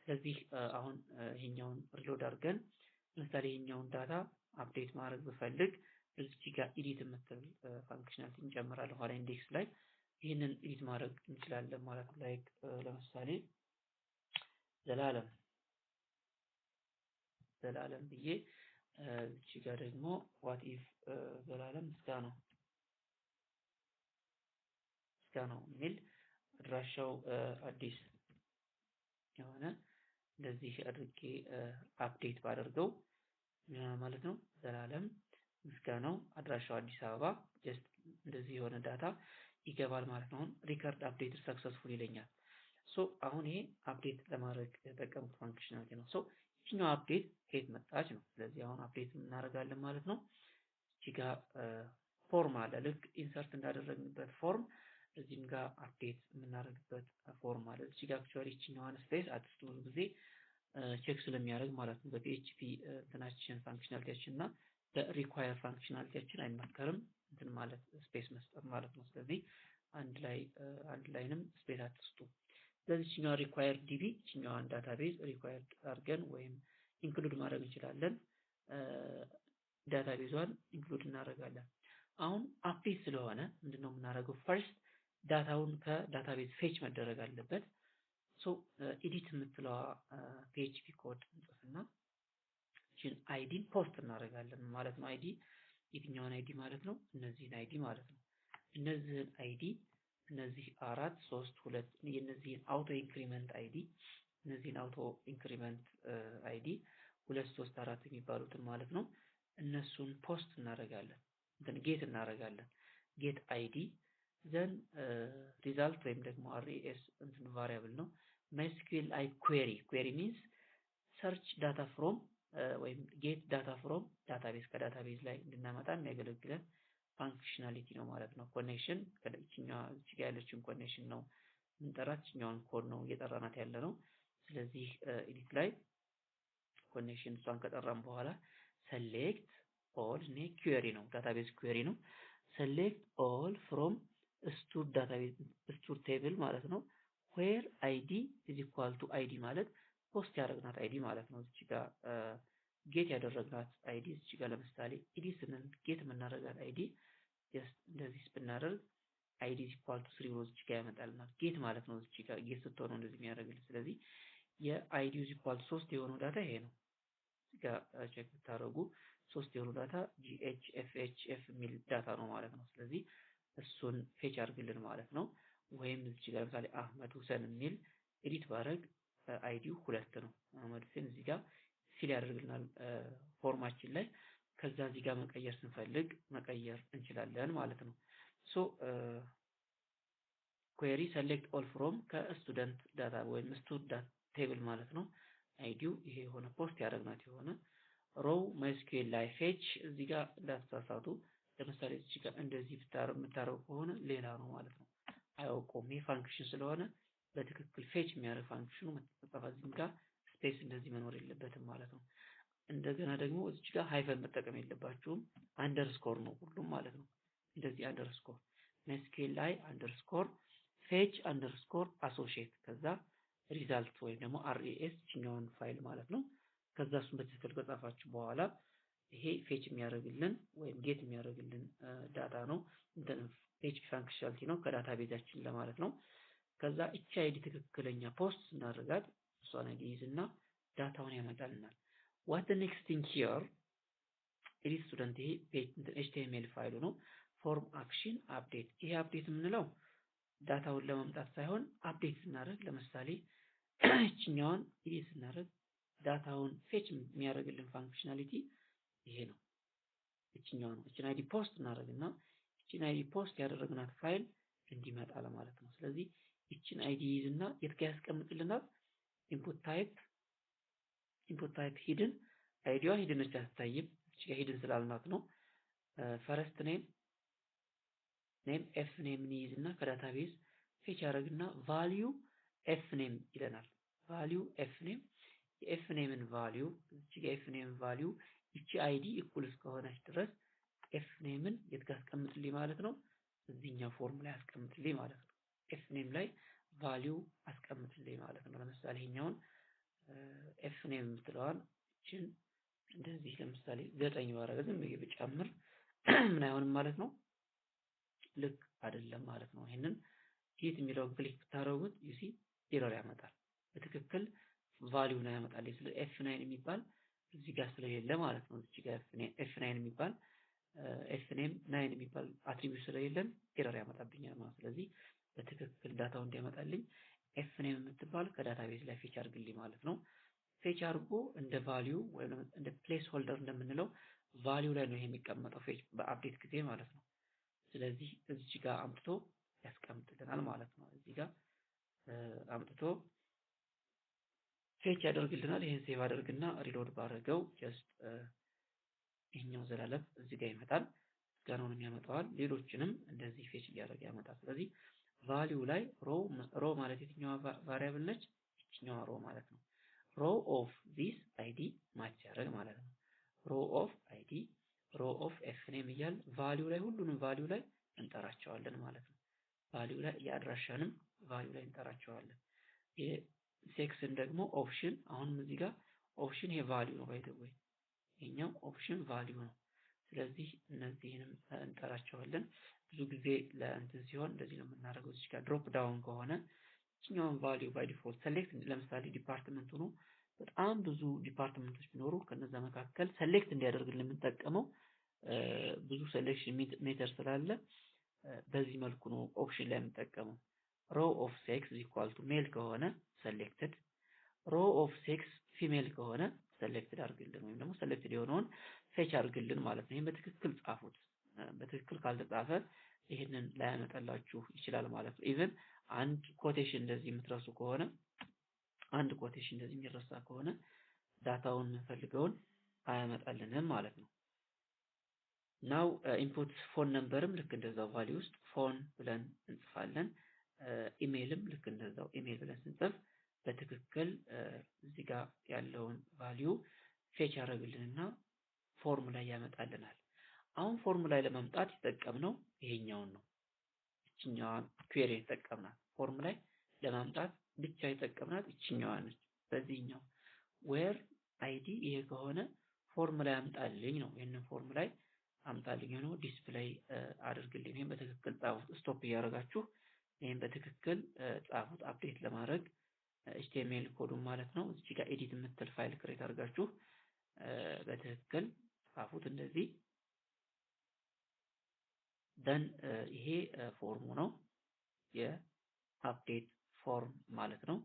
A: ስለዚህ አሁን ይሄኛውን ሪሎድ አድርገን ለምሳሌ ይሄኛውን ዳታ አፕዴት ማድረግ ብፈልግ እዚህ ጋር ኤዲት የምትል ፋንክሽናሊቲ እንጨምራለን ኋላ ኢንዴክስ ላይ ይሄንን ኤዲት ማድረግ እንችላለን ማለት ነው። ላይክ ለምሳሌ ዘላለም ብዬ እዚህ ጋር ደግሞ what if ዘላለም ምስጋናው የሚል አድራሻው አዲስ የሆነ እንደዚህ አድርጌ አፕዴት ባደርገው ማለት ነው። ዘላለም ምስጋናው አድራሻው አዲስ አበባ ጀስት እንደዚህ የሆነ ዳታ ይገባል ማለት ነው። ሪከርድ አፕዴት ሰክሰስፉል ይለኛል። ሶ አሁን ይሄ አፕዴት ለማድረግ የተጠቀምኩት ፋንክሽናሊቲ ነው። ሶ ይህኛው አፕዴት ከየት መጣች ነው። ስለዚህ አሁን አፕዴት እናደርጋለን ማለት ነው። እዚህ ጋር ፎርም አለ። ልክ ኢንሰርት እንዳደረግንበት ፎርም እዚህም ጋር አፕዴት የምናደርግበት ፎርም አለ። እዚህ ጋር አክቹአሊ ይህኛዋን ስፔስ አትስጡ ብዙ ጊዜ ቼክ ስለሚያደርግ ማለት ነው። በፒኤችፒ እንትናችን ፋንክሽናሊቲያችን እና በሪኳየር ፋንክሽናሊቲያችን አይመከርም እንትን ማለት ስፔስ መስጠት ማለት ነው። ስለዚህ አንድ ላይንም ስፔስ አትስጡ። ስለዚህ ይህኛው ሪኳየርድ ዲቢ ይህኛዋን ዳታቤዝ ሪኳየርድ አድርገን ወይም ኢንክሉድ ማድረግ እንችላለን። ዳታቤዟን ኢንክሉድ እናደርጋለን። አሁን አፕዴት ስለሆነ ምንድነው የምናደርገው? ፈርስት ዳታውን ከዳታቤዝ ፌች መደረግ አለበት። ሶ ኤዲት የምትለዋ ፒኤችፒ ኮድ እንጽፍና እቺን አይዲን ፖስት እናደርጋለን ማለት ነው። አይዲ የትኛውን አይዲ ማለት ነው? እነዚህን አይዲ ማለት ነው። እነዚህን አይዲ እነዚህ 4 3 2 የነዚህን አውቶ ኢንክሪመንት አይዲ እነዚህን አውቶ ኢንክሪመንት አይዲ 2 3 4 የሚባሉትን ማለት ነው። እነሱን ፖስት እናደርጋለን ጌት እናደርጋለን። ጌት አይዲ ዘን ሪዛልት ወይም ደግሞ res እንትን ቫሪያብል ነው። mysqli query means search data from ወይም get data from ዳታቤዝ ከዳታቤዝ ላይ እንድናመጣ የሚያገለግለን ፋንክሽናሊቲ ነው ማለት ነው። ኮኔክሽን ከዚህኛው እዚህ ጋር ያለችውን ኮኔክሽን ነው የምንጠራት፣ እኛውን ኮድ ነው እየጠራናት ያለ ነው። ስለዚህ ኤዲት ላይ ኮኔክሽን እሷን ከጠራን በኋላ select all ኔ ኩዌሪ ነው ዳታቤዝ ኩዌሪ ነው። select all from ስቱር ዳታቤዝ ስቱር ቴብል ማለት ነው። where id is equal to id ማለት ፖስት ያደረግናት አይዲ ማለት ነው። እዚህ ጋር ጌት ያደረግናት አይዲ እዚህ ጋር ለምሳሌ ኤዲት ስንል ጌት የምናደርጋት አይዲ ጀስት እንደዚህ ብናደርግ id is equal to 3 ብሎ እዚህ ጋር ያመጣልናል። ጌት ማለት ነው። እዚህ ጋር ጌት ስትሆን እንደዚህ የሚያደርግልን። ስለዚህ የid is equal to 3 የሆነው ዳታ ይሄ ነው። እዚህ ጋር ቼክ ብታደርጉ ሶስት የሆኑ ዳታ GHFHF የሚል ዳታ ነው ማለት ነው። ስለዚህ እሱን ፌች አድርግልን ማለት ነው። ወይም እዚህ ጋር ለምሳሌ አህመድ ሁሰን የሚል ኤዲት ባረግ አይዲው 2 ነው። አህመድ ሁሰን እዚህ ጋር ፊል ያደርግልናል ፎርማችን ላይ። ከዛ እዚህ ጋር መቀየር ስንፈልግ መቀየር እንችላለን ማለት ነው። ሶ ኩዌሪ ሰሌክት ኦል ፍሮም ከስቱደንት ዳታ ወይም ስቱደንት ቴብል ማለት ነው። አይዲው ይሄ የሆነ ፖስት ያደረግናት የሆነ ሮው ማይስኩዌል ላይ ፌች እዚህ ጋር እንዳትሳሳቱ። ለምሳሌ እዚህ ጋር እንደዚህ የምታረጉ ከሆነ ሌላ ነው ማለት ነው። አያውቀውም። ይሄ ፋንክሽን ስለሆነ በትክክል ፌች የሚያደርግ ፋንክሽኑ መጻፍ እዚህ ጋር ስፔስ እንደዚህ መኖር የለበትም ማለት ነው። እንደገና ደግሞ እዚህ ጋር ሃይፈን መጠቀም የለባችሁም። አንደርስኮር ነው ሁሉም ማለት ነው። እንደዚህ አንደርስኮር ማይስኩዌል ላይ አንደርስኮር ፌች አንደርስኮር አሶሺየት ከዛ ሪዛልት ወይም ደግሞ RES ችኛውን ፋይል ማለት ነው። ከዛ እሱን በትክክል ከጻፋችሁ በኋላ ይሄ ፌች የሚያደርግልን ወይም ጌት የሚያደርግልን ዳታ ነው። ፌች ፋንክሽናሊቲ ነው ከዳታ ቤዛችን ለማለት ነው። ከዛ እቺ አይዲ ትክክለኛ ፖስት ስናደርጋት እሷን አይዲ ይዝና ዳታውን ያመጣልናል። what the next thing here ኤዲት ስቱደንት ይሄ HTML ፋይሉ ነው። ፎርም አክሽን አፕዴት ይሄ አፕዴት የምንለው ዳታውን ለማምጣት ሳይሆን አፕዴት ስናደርግ ለምሳሌ እችኛውን ኤዲት ስናደርግ ዳታውን ፌች የሚያደርግልን ፋንክሽናሊቲ ይሄ ነው። እችኛው ነው። እችን አይዲ ፖስት እናደርግና እችን አይዲ ፖስት ያደረግናት ፋይል እንዲመጣ ለማለት ነው። ስለዚህ እችን አይዲ ይዝና የት ጋር ያስቀምጥልናል? ኢንፑት ታይፕ ሂድን አይዲዋ ሂድን ብቻ አትታይም። እቺ ጋር ሂድን ስላልናት ነው። ፈረስት ኔም ኤፍ ኔም ይዝና ከዳታቤዝ ፌች ያደርግና ቫልዩ ኤፍ ኔም ይለናል። ቫልዩ ኤፍ ኔም የኤፍ ኔምን ቫልዩ እዚህ ጋር ኤፍ ኔም ቫልዩ እቺ አይዲ እኩል እስከሆነች ድረስ ኤፍ ኔምን የት ጋር አስቀምጥልኝ ማለት ነው? እዚህኛው ፎርም ላይ አስቀምጥልኝ ማለት ነው። ኤፍ ኔም ላይ ቫልዩ አስቀምጥልኝ ማለት ነው። ለምሳሌ ይሄኛውን ኤፍ ኔም የምትለዋን እቺን እንደዚህ ለምሳሌ 9 ባረግ ዝም ብዬ ብጨምር ምን አይሆንም ማለት ነው? ልክ አይደለም ማለት ነው። ይሄንን ጌት የሚለውን ክሊክ ብታደርጉት ዩሲ ኤረር ያመጣል። በትክክል ቫልዩ ነው ያመጣልኝ። ስለ F9 የሚባል እዚህ ጋር ስለሌለ ማለት ነው። እዚህ ጋር F9 የሚባል F9 የሚባል አትሪቢዩት ስለሌለን ኤረር ያመጣብኛል ማለት። ስለዚህ በትክክል ዳታው እንዲያመጣልኝ F9 የምትባል ከዳታቤዝ ላይ ፌች አድርግልኝ ማለት ነው። ፌች አድርጎ እንደ ቫልዩ ወይም እንደ ፕሌስ ሆልደር እንደምንለው ቫልዩ ላይ ነው ይሄ የሚቀመጠው ፌች በአፕዴት ጊዜ ማለት ነው። ስለዚህ እዚህ ጋር አምጥቶ ያስቀምጥልናል ማለት ነው። እዚህ ጋር አምጥቶ ፌች ያደርግልናል። ይሄን ሴቭ አደርግና ሪሎድ ባረገው ጀስት ይሄኛው ዘላለም እዚህ ጋር ይመጣል። ጋርውን ያመጣዋል። ሌሎችንም እንደዚህ ፌች እያደረገ ያመጣል። ስለዚህ ቫልዩ ላይ ሮ ማለት የትኛዋ ቫሪያብል ነች? እችኛዋ ሮ ማለት ነው። ሮ ኦፍ ዚስ አይዲ ማች ያደርግ ማለት ነው። ሮ ኦፍ አይዲ ሮ ኦፍ ኤፍ ኔም እያል ቫልዩ ላይ ሁሉንም ቫልዩ ላይ እንጠራቸዋለን ማለት ነው። ቫልዩ ላይ የአድራሻንም ቫልዩ ላይ እንጠራቸዋለን። የሴክስን ደግሞ ኦፕሽን አሁንም እዚህ ጋር ኦፕሽን ይሄ ቫልዩ ነው ባይተወይ ይሄኛው ኦፕሽን ቫልዩ ነው። ስለዚህ እነዚህንም እንጠራቸዋለን። ብዙ ጊዜ ለእንትን ሲሆን እንደዚህ ነው የምናደርገው። እዚህ ጋር ድሮፕ ዳውን ከሆነ እኛውን ቫልዩ ባይ ዲፎልት ሰሌክት ለምሳሌ ዲፓርትመንት ሆኖ በጣም ብዙ ዲፓርትመንቶች ቢኖሩ ከነዛ መካከል ሰሌክት እንዲያደርግልን የምንጠቀመው ብዙ ሴሌክሽን ሜተር ስላለ በዚህ መልኩ ነው ኦፕሽን ላይ የምንጠቀመው። ሮ ኦፍ ሴክስ ኢኳል ቱ ሜል ከሆነ ሰሌክትድ፣ ሮ ኦፍ ሴክስ ፊሜል ከሆነ ሰሌክትድ አድርግልን ወይም ደግሞ ሰሌክትድ የሆነውን ፌች አድርግልን ማለት ነው። ይሄን በትክክል ጻፉት። በትክክል ካልተጻፈ ይሄንን ላያመጣላችሁ ይችላል ማለት ነው። ኢቭን አንድ ኮቴሽን እንደዚህ የምትረሱ ከሆነ አንድ ኮቴሽን እንደዚህ የሚረሳ ከሆነ ዳታውን የምንፈልገውን አያመጣልንም ማለት ነው። ናው ኢንፑት ፎን ነምበርም ልክ እንደዛው ቫልዩ ውስጥ ፎን ብለን እንጽፋለን። ኢሜይልም ልክ እንደዛው ኢሜይል ብለን ስንጽፍ በትክክል እዚህ ጋር ያለውን ቫልዩ ፌች ያደርግልንና ፎርም ላይ ያመጣልናል። አሁን ፎርም ላይ ለማምጣት የተጠቀምነው ይሄኛውን ነው። እችኛዋን ኩዌሪ የተጠቀምናት ፎርም ላይ ለማምጣት ብቻ የተጠቀምናት እችኛዋ ነች። በዚህኛው ዌር አይዲ ይሄ ከሆነ ፎርም ላይ አምጣልኝ ነው። ይሄንን ፎርም ላይ አምጣልኝ ነው ዲስፕሌይ አድርግልኝ። ይሄን በትክክል ጻፉት። ስቶፕ እያደረጋችሁ ይሄን በትክክል ጻፉት። አፕዴት ለማድረግ HTML ኮዱን ማለት ነው። እዚህ ጋር ኤዲት የምትል ፋይል ክሬት አድርጋችሁ በትክክል ጻፉት እንደዚህ ደን ይሄ ፎርሙ ነው የአፕዴት ፎርም ማለት ነው።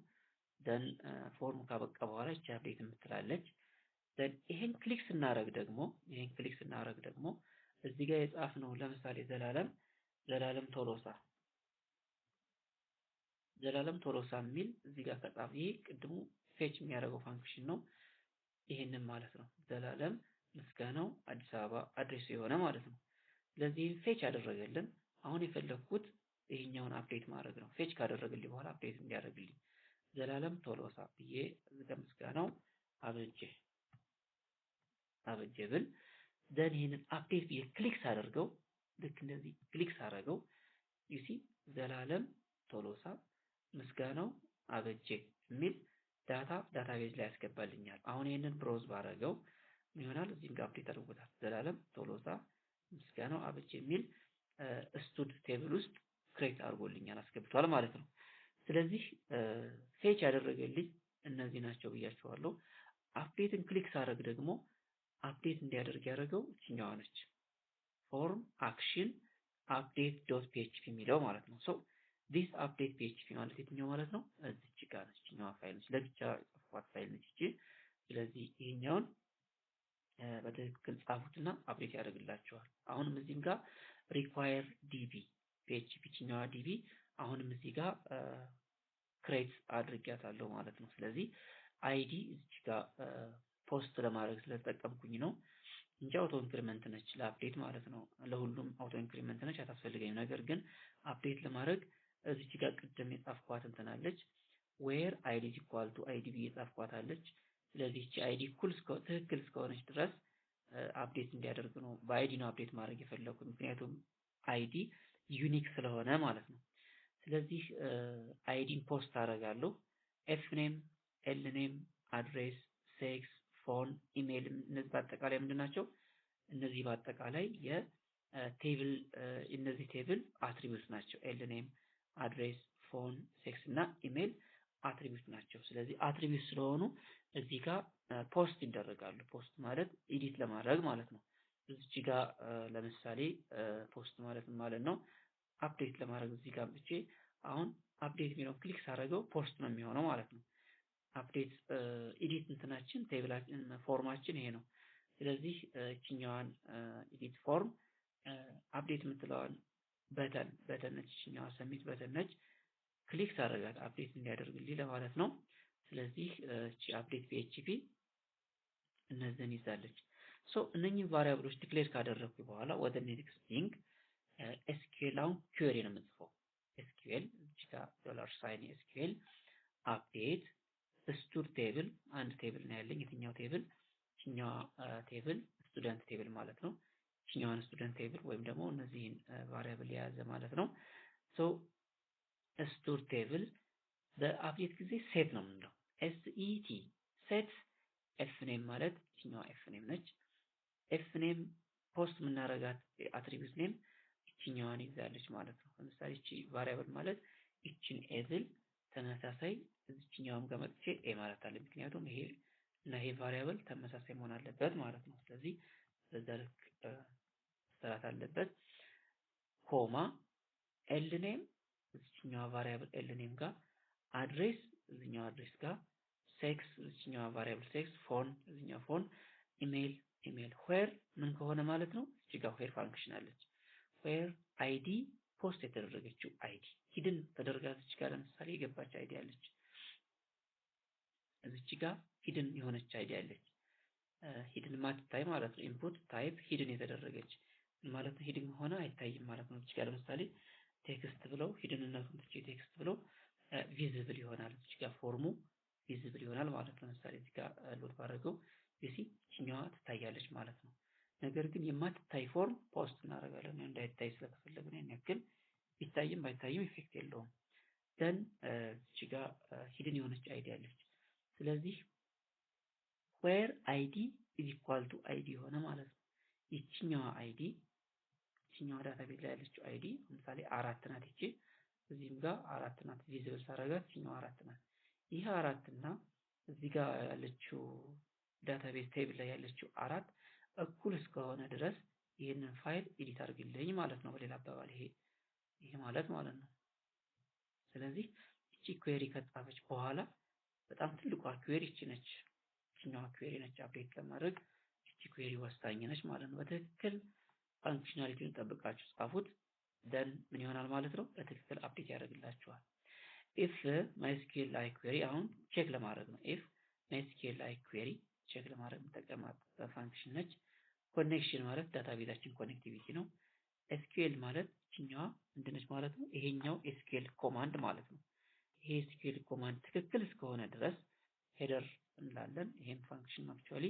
A: ደን ፎርም ካበቃ በኋላ እቺ አፕዴት የምትላለች ደን ይሄን ክሊክ ስናደርግ ደግሞ እዚህ ጋር የጻፍነው ለምሳሌ ዘላለም ቶሎሳ የሚል እዚህ ጋር ከጻፍ ይሄ ቅድሙ ፌች የሚያደርገው ፋንክሽን ነው። ይሄንን ማለት ነው ዘላለም ምስጋናው አዲስ አበባ አድሬስ የሆነ ማለት ነው። ስለዚህ ፌች ያደረገልን አሁን የፈለኩት ይሄኛውን አፕዴት ማድረግ ነው። ፌች ካደረገልኝ በኋላ አፕዴት እንዲያደርግልኝ ዘላለም ቶሎሳ ብዬ እዚህ ጋር ምስጋናው አበጀ ብል ደን ይሄንን አፕዴት ብዬ ክሊክ ሳደርገው ልክ እንደዚህ ክሊክ ሳደርገው ዩሲ ዘላለም ቶሎሳ ምስጋናው አበጀ የሚል ዳታቤዝ ላይ ያስገባልኛል። አሁን ይሄንን ብሮዝ ባረገው ምን ይሆናል? እዚህም ጋር አፕዴት አድርጎታል። ዘላለም ቶሎሳ ምስጋናው አበጀ የሚል ስቱድ ቴብል ውስጥ ክሬት አድርጎልኛል አስገብቷል ማለት ነው። ስለዚህ ፌች ያደረገልኝ እነዚህ ናቸው ብያቸዋለሁ። አፕዴትን ክሊክ ሳደርግ ደግሞ አፕዴት እንዲያደርግ ያደረገው እችኛዋ ነች። ፎርም አክሽን አፕዴት ዶት ፒኤችፒ የሚለው ማለት ነው። ሶ ዲስ አፕዴት ፒኤችፒ ማለት የትኛው ማለት ነው? እዚች ጋር ነች። እችኛዋ ፋይል ነች። ለብቻ ጽፏት ፋይል ነች እቺ። ስለዚህ ይሄኛውን በትክክል ጻፉትና አፕዴት ያደርግላችኋል። አሁንም እዚህም ጋር ሪኳየር ዲቢ ፒኤችፒ እችኛዋ ዲቢ አሁንም እዚህ ጋር ክሬት አድርጊያታለሁ ማለት ነው። ስለዚህ አይዲ እዚህ ጋር ፖስት ለማድረግ ስለተጠቀምኩኝ ነው እንጂ አውቶ ኢንክሪመንት ነች ለአፕዴት ማለት ነው። ለሁሉም አውቶ ኢንክሪመንት ነች አታስፈልገኝም። ነገር ግን አፕዴት ለማድረግ እዚች ጋር ቅድም የጻፍኳት እንትናለች ዌር አይዲ ኢኳል ቱ አይዲ ብዬ የጻፍኳታለች። ስለዚህ እቺ አይዲ ትክክል እስከሆነች ድረስ አፕዴት እንዲያደርግ ነው። በአይዲ ነው አፕዴት ማድረግ የፈለኩት ምክንያቱም አይዲ ዩኒክ ስለሆነ ማለት ነው። ስለዚህ አይዲን ፖስት አደርጋለሁ። ኤፍ ኔም፣ ኤል ኔም፣ አድሬስ፣ ሴክስ፣ ፎን፣ ኢሜይል እነዚህ በአጠቃላይ ምንድን ናቸው? እነዚህ በአጠቃላይ የቴብል እነዚህ ቴብል አትሪቢዩት ናቸው። ኤል ኔም፣ አድሬስ፣ ፎን፣ ሴክስ እና ኢሜይል አትሪቢዩት ናቸው። ስለዚህ አትሪቢዩት ስለሆኑ እዚህ ጋር ፖስት ይደረጋሉ። ፖስት ማለት ኤዲት ለማድረግ ማለት ነው። እዚህ ጋር ለምሳሌ ፖስት ማለት ነው አፕዴት ለማድረግ እዚህ ጋር ብቻ አሁን አፕዴት የሚለውን ክሊክ ሳደርገው ፖስት ነው የሚሆነው ማለት ነው። አፕዴት ኤዲት እንትናችን ቴብላችን ፎርማችን ይሄ ነው። ስለዚህ እችኛዋን ኤዲት ፎርም አፕዴት የምትለዋን በተን ነች። እችኛዋ ሰሚት በተን ነች። ክሊክ ሳደርጋት አፕዴት እንዲያደርግልኝ ለማለት ነው። ስለዚህ እቺ አፕዴት ፒኤችፒ እነዚህን ይዛለች። ሶ እነኚህ ቫሪያብሎች ዲክሌር ካደረኩ በኋላ ወደ ኔክስት ቲንግ ኤስኪዩኤል አሁን ኩዌሪ ነው የምጽፈው። ኤስኪዩኤል እዚህ ጋር $ሳይን ኤስኪዩኤል አፕዴት ስቱድ ቴብል አንድ ቴብል ነው ያለኝ። የትኛው ቴብል? እኛዋ ቴብል ስቱደንት ቴብል ማለት ነው። እኛዋን ስቱደንት ቴብል ወይም ደግሞ እነዚህን ቫሪያብል የያዘ ማለት ነው። ሶ ስቱድ ቴብል በአፕዴት ጊዜ ሴት ነው የምንለው። ኤስኢቲ ሴት ኤፍ ኔም ማለት እኛዋ ኤፍ ኔም ነች። ኤፍ ኔም ፖስት የምናረጋት አትሪቢዩት ኔም እችኛዋን ይዛለች ማለት ነው። ለምሳሌ እቺ ቫሪያብል ማለት እቺን ኤብል ተመሳሳይ እዚህኛውም ጋር መጥቼ ኤ ማለት አለ። ምክንያቱም ይሄ እና ይሄ ቫሪያብል ተመሳሳይ መሆን አለበት ማለት ነው። ስለዚህ በዛ ልክ መስራት አለበት። ኮማ ኤል ኔም እዚህኛው ቫሪያብል ኤል ኔም ጋር አድሬስ እዚህኛው አድሬስ ጋር ሴክስ እዚህኛው ቫሪያብል ሴክስ ፎን እዚህኛው ፎን ኢሜይል ዌር ምን ከሆነ ማለት ነው። እዚህ ጋር ዌር ፋንክሽን አለች። ዌር አይዲ ፖስት የተደረገችው አይዲ ሂድን ተደርጋ እዚህ ጋር ለምሳሌ የገባች አይዲ አለች። እዚች ጋር ሂድን የሆነች አይዲ አለች። ሂድን ማትታይ ማለት ነው። ኢንፑት ታይፕ ሂድን የተደረገች ማለት ነው። ሂድን ሆነ አይታይም ማለት ነው። እዚህ ጋር ለምሳሌ ቴክስት ብለው ሂድንነቱን ትቼ ቴክስት ብለው ቪዚብል ይሆናል። እዚህ ጋር ፎርሙ ቪዚብል ይሆናል ማለት ነው። ለምሳሌ እዚህ ጋር ሎድ ባደረገው ዩሲ እኛዋ ትታያለች ማለት ነው። ነገር ግን የማትታይ ፎርም ፖስት እናደርጋለን እንዳይታይ ስለተፈለገ ነው። ያክል ቢታይም ባይታይም ኢፌክት የለውም። ደን እዚህ ጋር ሂድን የሆነች አይዲ አለች። ስለዚህ where id is equal to id ሆነ ማለት ነው። ይችኛዋ አይዲ ይችኛዋ ዳታቤዝ ላይ ያለችው አይዲ ለምሳሌ 4 ናት። እቺ እዚህም ጋር 4 ናት። ቪዚብል ሳረጋት ይችኛዋ 4 ናት። ይሄ 4 እና እዚህ ጋር ያለችው ዳታቤዝ ቴብል ላይ ያለችው 4 እኩል እስከሆነ ድረስ ይህንን ፋይል ኤዲት አድርግልኝ ማለት ነው። በሌላ አባባል ይሄ ማለት ነው። ስለዚህ እቺ ኩዌሪ ከተጻፈች በኋላ በጣም ትልቋ ኩዌሪ እቺ ነች። እቺኛዋ ኩዌሪ ነች አፕዴት ለማድረግ እቺ ኩዌሪ ወሳኝ ነች ማለት ነው። በትክክል ፋንክሽናሊቲውን ጠብቃችሁ ጻፉት። ደን ምን ይሆናል ማለት ነው? በትክክል አፕዴት ያደርግላችኋል። ኢፍ ማይስኪኤል ኩዌሪ አሁን ቼክ ለማድረግ ነው። ኢፍ ማይስኪኤል ኩዌሪ ቼክ ለማድረግ የምጠቀማት ፋንክሽን ነች። ኮኔክሽን ማለት ዳታቤዛችን ኮኔክቲቪቲ ነው። ኤስኪኤል ማለት እችኛዋ ምንድነች ማለት ነው? ይሄኛው ኤስኪኤል ኮማንድ ማለት ነው። ይሄ ኤስኪኤል ኮማንድ ትክክል እስከሆነ ድረስ ሄደር እንላለን። ይሄን ፋንክሽን አክቹአሊ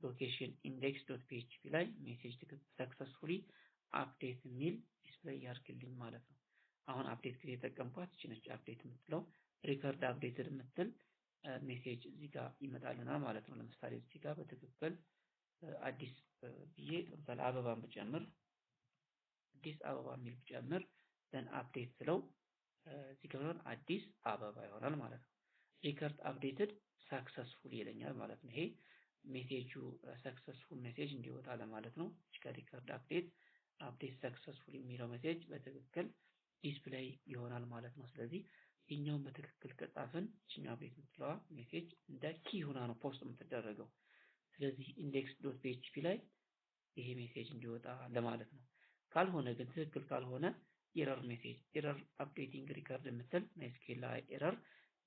A: ሎኬሽን ኢንዴክስ ዶት ፒኤችፒ ላይ ሜሴጅ ሰክሰስፉሊ አፕዴት የሚል ዲስፕሌይ ያርግልኝ ማለት ነው። አሁን አፕዴት ጊዜ የተጠቀምኳት እቺ ነች። አፕዴት የምትለው ሪከርድ አፕዴትድ የምትል ሜሴጅ እዚህ ጋር ይመጣልናል ማለት ነው። ለምሳሌ እዚህ ጋር በትክክል አዲስ ብዬ ለምሳሌ አበባን ብጨምር አዲስ አበባ የሚል ብጨምር ደን አፕዴት ስለው እዚህ ጋር አዲስ አበባ ይሆናል ማለት ነው። ሪከርድ አፕዴትድ ሰክሰስፉል ይለኛል ማለት ነው። ይሄ ሜሴጁ ሰክሰስፉል ሜሴጅ እንዲወጣ ለማለት ነው። እዚህ ጋር ሪከርድ አፕዴት ሰክሰስፉል የሚለው ሜሴጅ በትክክል ዲስፕሌይ ይሆናል ማለት ነው። ስለዚህ ይህኛውን በትክክል ከጻፍን እችኛው አፕዴት የምትለዋ ሜሴጅ እንደ ኪ ሆና ነው ፖስት የምትደረገው። ስለዚህ ኢንዴክስ ዶት ፒኤችፒ ላይ ይሄ ሜሴጅ እንዲወጣ ለማለት ነው። ካልሆነ ግን ትክክል ካልሆነ ኤረር ሜሴጅ ኤረር አፕዴቲንግ ሪከርድ የምትል ማይስኪኤል ኤረር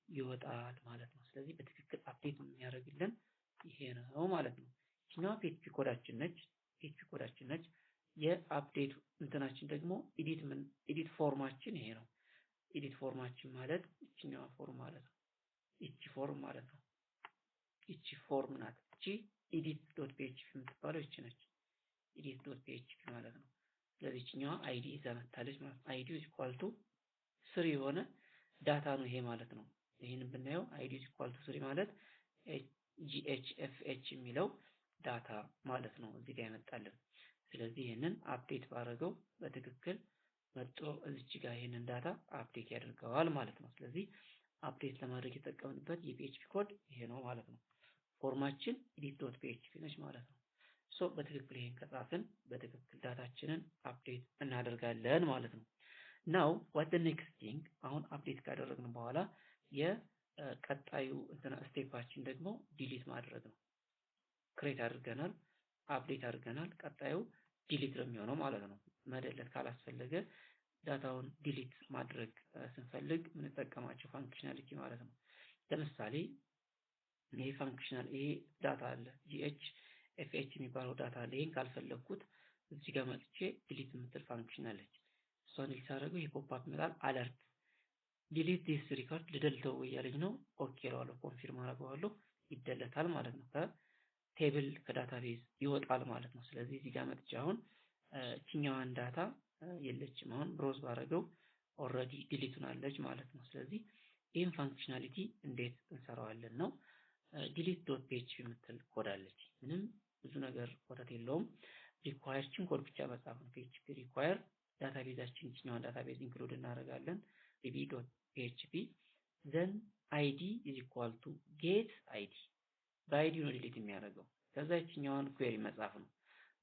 A: ይወጣል ማለት ነው። ስለዚህ በትክክል አፕዴት የሚያደርግልን ይሄ ነው ማለት ነው። እችኛዋ ፒኤችፒ ኮዳችን ነች። የአፕዴት እንትናችን ደግሞ ኤዲት ፎርማችን ይሄ ነው። ኤዲት ፎርማችን ማለት እችኛዋ ፎርም ማለት ነው። እቺ ፎርም ማለት ነው። እቺ ፎርም ናት። እቺ ኤዲት ዶት ፒኤችፒ የምትባለው እቺ ነች። ኤዲት ዶት ፒኤችፒ ማለት ነው። ስለዚህ እችኛዋ አይዲ ይዛ መታለች ማለት ነው። አይዲ ኢኳል ቱ 3 የሆነ ዳታ ነው ይሄ ማለት ነው። ይሄንን ብናየው አይዲ ኢኳል ቱ 3 ማለት GHFH የሚለው ዳታ ማለት ነው እዚህ ጋር ይመጣልን። ስለዚህ ይሄንን አፕዴት ባረገው በትክክል መጥቶ እዚች ጋር ይሄንን ዳታ አፕዴት ያደርገዋል ማለት ነው። ስለዚህ አፕዴት ለማድረግ የተጠቀምንበት የፒኤችፒ ኮድ ይሄ ነው ማለት ነው። ፎርማችን edit.php ነች ማለት ነው። ሶ በትክክል ይሄን ከጻፍን በትክክል ዳታችንን አፕዴት እናደርጋለን ማለት ነው። ናው what the next thing አሁን አፕዴት ካደረግን በኋላ የቀጣዩ ስቴፓችን ደግሞ ዲሊት ማድረግ ነው። ክሬት አድርገናል፣ አፕዴት አድርገናል። ቀጣዩ ዲሊት ነው የሚሆነው ማለት ነው። መደለት ካላስፈለገ ዳታውን ዲሊት ማድረግ ስንፈልግ የምንጠቀማቸው ፋንክሽናሊቲ ማለት ነው። ለምሳሌ ይሄ ፋንክሽናል ይሄ ዳታ አለ GHFH የሚባለው ዳታ አለ። ይሄን ካልፈለኩት እዚህ ጋር መጥቼ ዲሊት የምትል ፋንክሽን አለች። እሷን ዲሊት አደረገው ይሄ ፖፕ አፕ ይመጣል። አለርት ዲሊት ዲስ ሪከርድ ልደልተው እያለኝ ነው። ኦኬ እለዋለሁ፣ ኮንፊርም አደርገዋለሁ፣ ይደለታል ማለት ነው። ከቴብል ከዳታቤዝ ይወጣል ማለት ነው። ስለዚህ እዚህ ጋር መጥቼ አሁን እችኛዋን ዳታ የለችም። አሁን ብሮዝ ባረገው ኦልሬዲ ዲሊት ሆናለች ማለት ነው። ስለዚህ ይህን ፋንክሽናሊቲ እንዴት እንሰራዋለን ነው። ዲሊት ዶት ፒኤችፒ የምትል ኮድ አለች። ምንም ብዙ ነገር ኮተት የለውም። ሪኳየርችን ኮድ ብቻ መጻፍ ነው። ፒኤችፒ ሪኳየር ዳታቤዛችን እችኛዋን ዳታቤዝ ኢንክሉድ እናደርጋለን። ዲቢ ዶት ፒኤችፒ ዘን አይዲ ኢዝ ኢኳል ቱ ጌት አይዲ በአይዲ ነው ዲሊት የሚያደርገው። ከዛ እችኛዋን ኩዌሪ መጻፍ ነው።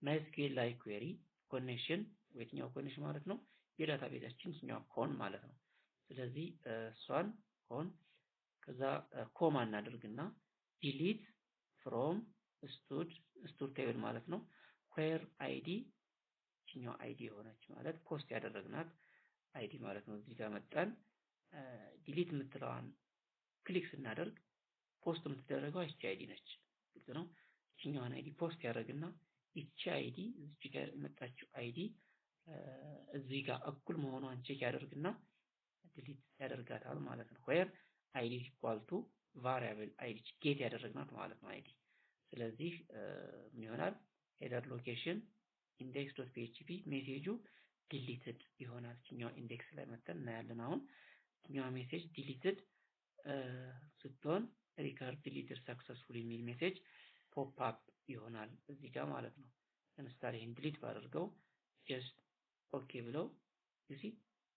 A: ማይስኪኤል ኩዌሪ ኮኔክሽን የትኛው ኮኔክሽን ማለት ነው? የዳታቤዛችን እችኛዋ ኮን ማለት ነው። ስለዚህ እሷን ኮን ከዛ ኮማ እናደርግና ዲሊት ፍሮም ስቱድ ቴብል ማለት ነው። where id እችኛዋ አይዲ የሆነች ማለት ፖስት ያደረግናት አይዲ ማለት ነው። እዚህ ጋር መጣን ዲሊት የምትለዋን ክሊክ ስናደርግ ፖስት የምትደረገው እቺ አይዲ ነች። ግልጽ ነው። እችኛዋን አይዲ ፖስት ያደርግና እቺ አይዲ እዚህ ጋር የመጣችው አይዲ እዚህ ጋር እኩል መሆኗን ቼክ ያደርግና ዲሊት ያደርጋታል ማለት ነው። where id equal to variable id ጌት ያደረግናት ማለት ነው አይዲ። ስለዚህ ምን ይሆናል? header location index.php ሜሴጁ ዲሊትድ ይሆናል። እኛው ኢንዴክስ ላይ መተን እናያለን። አሁን እኛው ሜሴጅ ዲሊትድ ስትሆን ሪከርድ ዲሊትድ ሰክሰስፉል የሚል ሜሴጅ ፖፕ አፕ ይሆናል እዚህ ጋር ማለት ነው። ለምሳሌ ይሄን ዲሊት ባደርገው ጀስት ኦኬ ብለው እሺ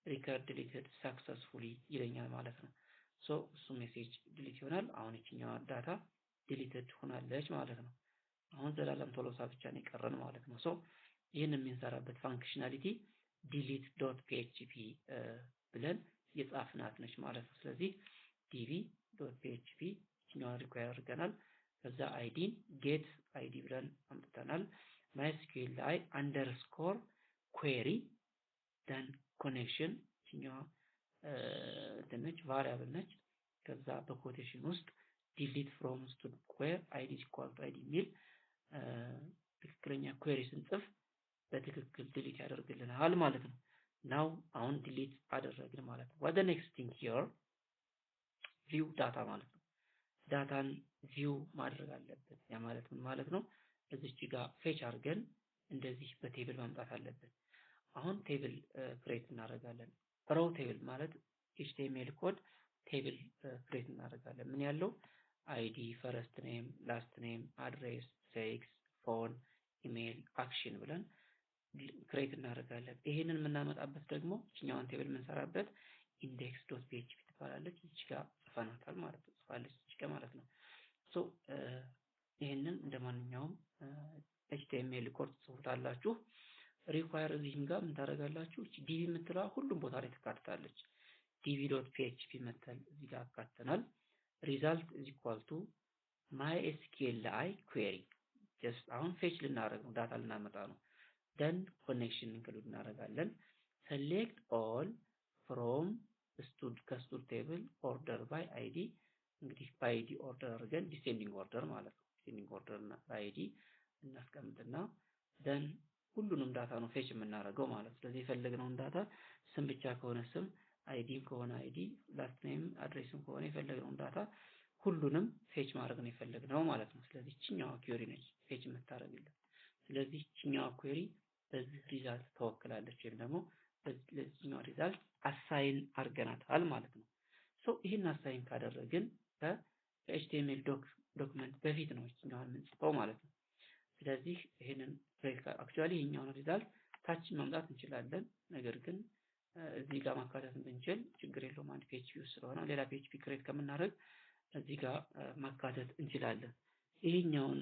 A: ሪከርድ ዲሊትድ ሰክሰስፉሊ ይለኛል ማለት ነው። ሶ እሱ ሜሴጅ ዲሊት ይሆናል። አሁን እችኛዋ ዳታ ዲሊትድ ሆናለች ማለት ነው። አሁን ዘላለም ቶሎሳ ብቻ ነው የቀረን ማለት ነው። ሶ ይህን የምንሰራበት ፋንክሽናሊቲ delete.php ብለን የጻፍናት ነች ማለት ነው። ስለዚህ db.php እኛው ሪኳየር አድርገናል። ከዛ አይዲን get id ብለን አምጥተናል። MySQL ላይ underscore query then connection እኛው ትንሽ ቫሪያብል ነች። ከዛ በኮቴሽን ውስጥ delete from stud query id equal to id ሚል ትክክለኛ query ስንጽፍ በትክክል ዲሊት ያደርግልናል ማለት ነው። ናው አሁን ዲሊት አደረግን ማለት ነው። what the next thing here view data ማለት ነው። ዳታን ቪው ማድረግ አለበት። ያ ማለት ምን ማለት ነው? እዚች ጋር ፌች አድርገን እንደዚህ በቴብል ማምጣት አለበት። አሁን ቴብል ክሬት እናደርጋለን። ሮው ቴብል ማለት HTML ኮድ ቴብል ክሬት እናደርጋለን። ምን ያለው አይዲ፣ ፈርስት ኔም፣ ላስት ኔም፣ አድሬስ፣ ሴክስ፣ ፎን፣ ኢሜል፣ አክሽን ብለን ክሬት እናደርጋለን። ይሄንን የምናመጣበት ደግሞ እኛውን ቴብል የምንሰራበት index.php ትባላለች። እዚህ ጋር ጽፈናታል ማለት ነው። ጽፋለች እዚህ ጋር ማለት ነው። ሶ ይሄንን እንደማንኛውም HTML ኮድ ጽፉታላችሁ። ሪኳየር እዚህም ጋር ምን ታደርጋላችሁ? እቺ ዲቪ የምትለዋ ሁሉም ቦታ ላይ ትካተታለች። db.php መተል እዚህ ጋር አካተናል። result is equal to mysqli query just አሁን ፌች ልናደርግ ነው፣ ዳታ ልናመጣ ነው። then connection include እናደርጋለን። select all from ከስቱድ ቴብል order by id እንግዲህ by id order አድርገን descending order ማለት ነው። descending order እና by id እናስቀምጥና then ሁሉንም ዳታ ነው ፌች የምናደርገው ማለት ነው። ስለዚህ የፈለግነውን ዳታ ስም ብቻ ከሆነ ስም፣ አይዲም ከሆነ አይዲ፣ ላስት ኔም አድሬስም ከሆነ የፈለግነውን ዳታ ሁሉንም ፌች ማድረግ ነው የፈለግነው ማለት ነው። ስለዚህ እቺኛዋ ኩዌሪ ነች ፌች የምታደርግልን። ስለዚህ እቺኛዋ ኩዌሪ በዚህ ሪዛልት ተወክላለች ወይም ደግሞ ለዚህኛው ሪዛልት አሳይን አድርገናታል ማለት ነው። ሶ ይሄን አሳይን ካደረግን ከኤችቲኤምኤል ዶክመንት በፊት ነው እቺኛዋን የምንጽፈው ማለት ነው። ስለዚህ ይሄንን ክሬት አክቹአሊ ይሄኛውን ሪዛልት ታች ማምጣት እንችላለን። ነገር ግን እዚህ ጋር ማካተት ብንችል ችግር የለውም። አንድ ፒኤችፒ ስለሆነ ሌላ ፒኤችፒ ክሬት ከምናደርግ እዚህ ጋር ማካተት እንችላለን። ይሄኛውን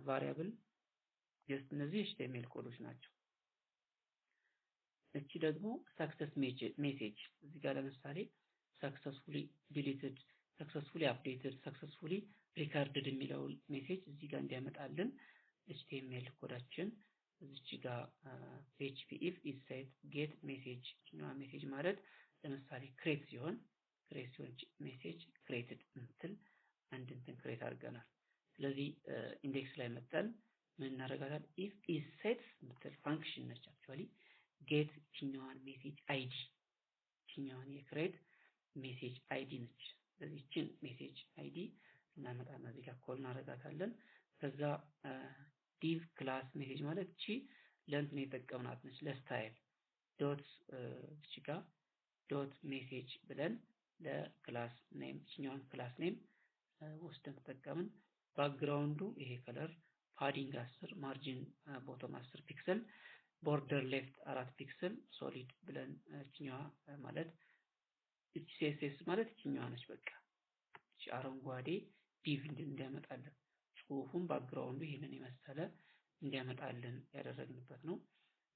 A: ቫሪያብል ጀስት እነዚህ ኤችቲኤምኤል ኮዶች ናቸው። እቺ ደግሞ ሰክሰስ ሜሴጅ እዚህ ጋር ለምሳሌ ሰክሰስፉሊ ዲሊትድ፣ ሰክሰስፉሊ አፕዴትድ፣ ሰክሰስፉሊ ሪከርድድ የሚለው ሜሴጅ እዚህ ጋር እንዲያመጣልን ኤችቲኤምኤል ኮዳችን እዚች ጋር php if is set get message ነው። ሜሴጅ ማለት ለምሳሌ ክሬት ሲሆን ሜሴጅ ክሬትድ እንትን አንድ እንትን ክሬት አድርገናል። ስለዚህ ኢንዴክስ ላይ መጣን ምን እናደርጋለን? if is set ምትል ፋንክሽን ነች። አክቹአሊ get ችኛዋን ሜሴጅ አይዲ ችኛዋን የክሬት ሜሴጅ አይዲ ነች። ስለዚህ ችን ሜሴጅ አይዲ እናመጣና እዚህ ጋር ኮል እናደርጋታለን። ከዛ div ክላስ ሜሴጅ ማለት እቺ ለእንትን የተጠቀምናት ነች ለስታይል ዶት እቺ ጋር ዶት ሜሴጅ ብለን ለክላስ ኔም እቺኛውን ክላስ ኔም ወስደን ተጠቀምን። ባክግራውንዱ ይሄ ከለር ፓዲንግ 10 ማርጂን ቦቶም 10 ፒክሰል ቦርደር ሌፍት 4 ፒክሰል ሶሊድ ብለን እቺኛዋ ማለት እቺ ሲኤስኤስ ማለት እቺኛዋ ነች። በቃ እቺ አረንጓዴ ዲቭ እንዲያመጣልን ጽሁፉን ባክግራውንዱ ይሄንን የመሰለ እንዲያመጣልን ያደረግንበት ነው።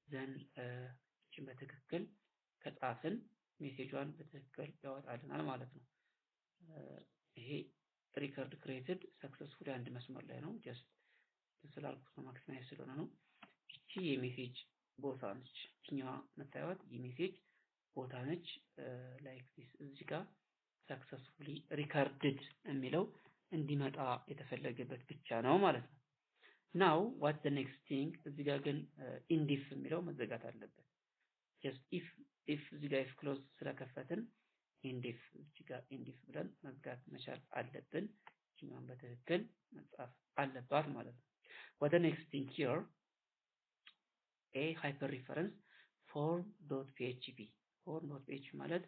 A: ዘን እቺን በትክክል ከጻፍን ሜሴጇን በትክክል ያወጣልናል ማለት ነው። ይሄ ሪከርድ ክሬትድ ሰክሰስፉሊ አንድ መስመር ላይ ነው። ጀስት ስላልኩት ነው ማክሲማይዝ ስለሆነ ነው። እቺ የሜሴጅ ቦታ ነች። እቺኛዋ መታየት የሜሴጅ ቦታ ነች። ላይክ ዲስ እዚህ ጋር ሰክሰስፉሊ ሪከርድድ የሚለው እንዲመጣ የተፈለገበት ብቻ ነው ማለት ነው። ናው ዋት ዘ ኔክስት ቲንግ እዚህ ጋር ግን ኢንዲፍ የሚለው መዘጋት አለበት። ጀስት ኢፍ እዚህ ጋር ኢፍ ክሎዝ ስለከፈትን ኢንዲፍ እዚህ ጋር ኢንዲፍ ብለን መዝጋት መቻል አለብን። እኛም በትክክል መጻፍ አለባት ማለት ነው። ዋት ዘ ኔክስት ቲንግ ሂር a hyper reference form.php form.php ማለት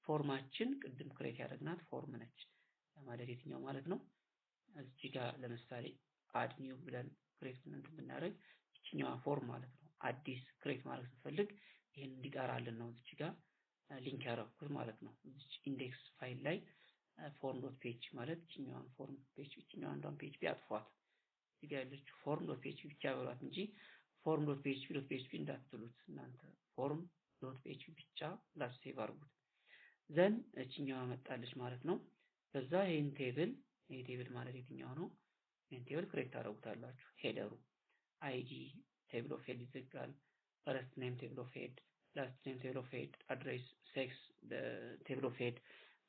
A: ፎርማችን ቅድም ክሬት ያደረግናት ፎርም ነች ማለት የትኛው ማለት ነው። እዚህ ጋር ለምሳሌ አድ ኒው ብለን ክሬት ብናደርግ እቺኛዋ ፎርም ማለት ነው። አዲስ ክሬት ማድረግ ስንፈልግ ይሄን እንዲጠራልን ነው እዚህ ጋር ሊንክ ያደረኩት ማለት ነው። እዚህ ኢንዴክስ ፋይል ላይ form.php ማለት እቺኛዋን ፎርም php እቺኛዋን ዶን php አጥፏት እዚህ ጋር ያለችው form.php ብቻ በሏት እንጂ form.php እንዳትሉት እናንተ form.php ብቻ ብላችሁ ሴቭ አድርጉት። ዘን እችኛዋ መጣለች ማለት ነው። ከዛ ይሄን ቴብል ማለት የትኛው ነው? ይሄን ቴብል ክሬት ታደርጉታላችሁ። ሄደሩ id ቴብል ኦፍ ሄድ ይዘጋል። ፈርስት ኔም ቴብል ኦፍ ሄድ፣ ላስት ኔም ቴብል ኦፍ ሄድ፣ አድሬስ፣ ሴክስ ቴብል ኦፍ ሄድ፣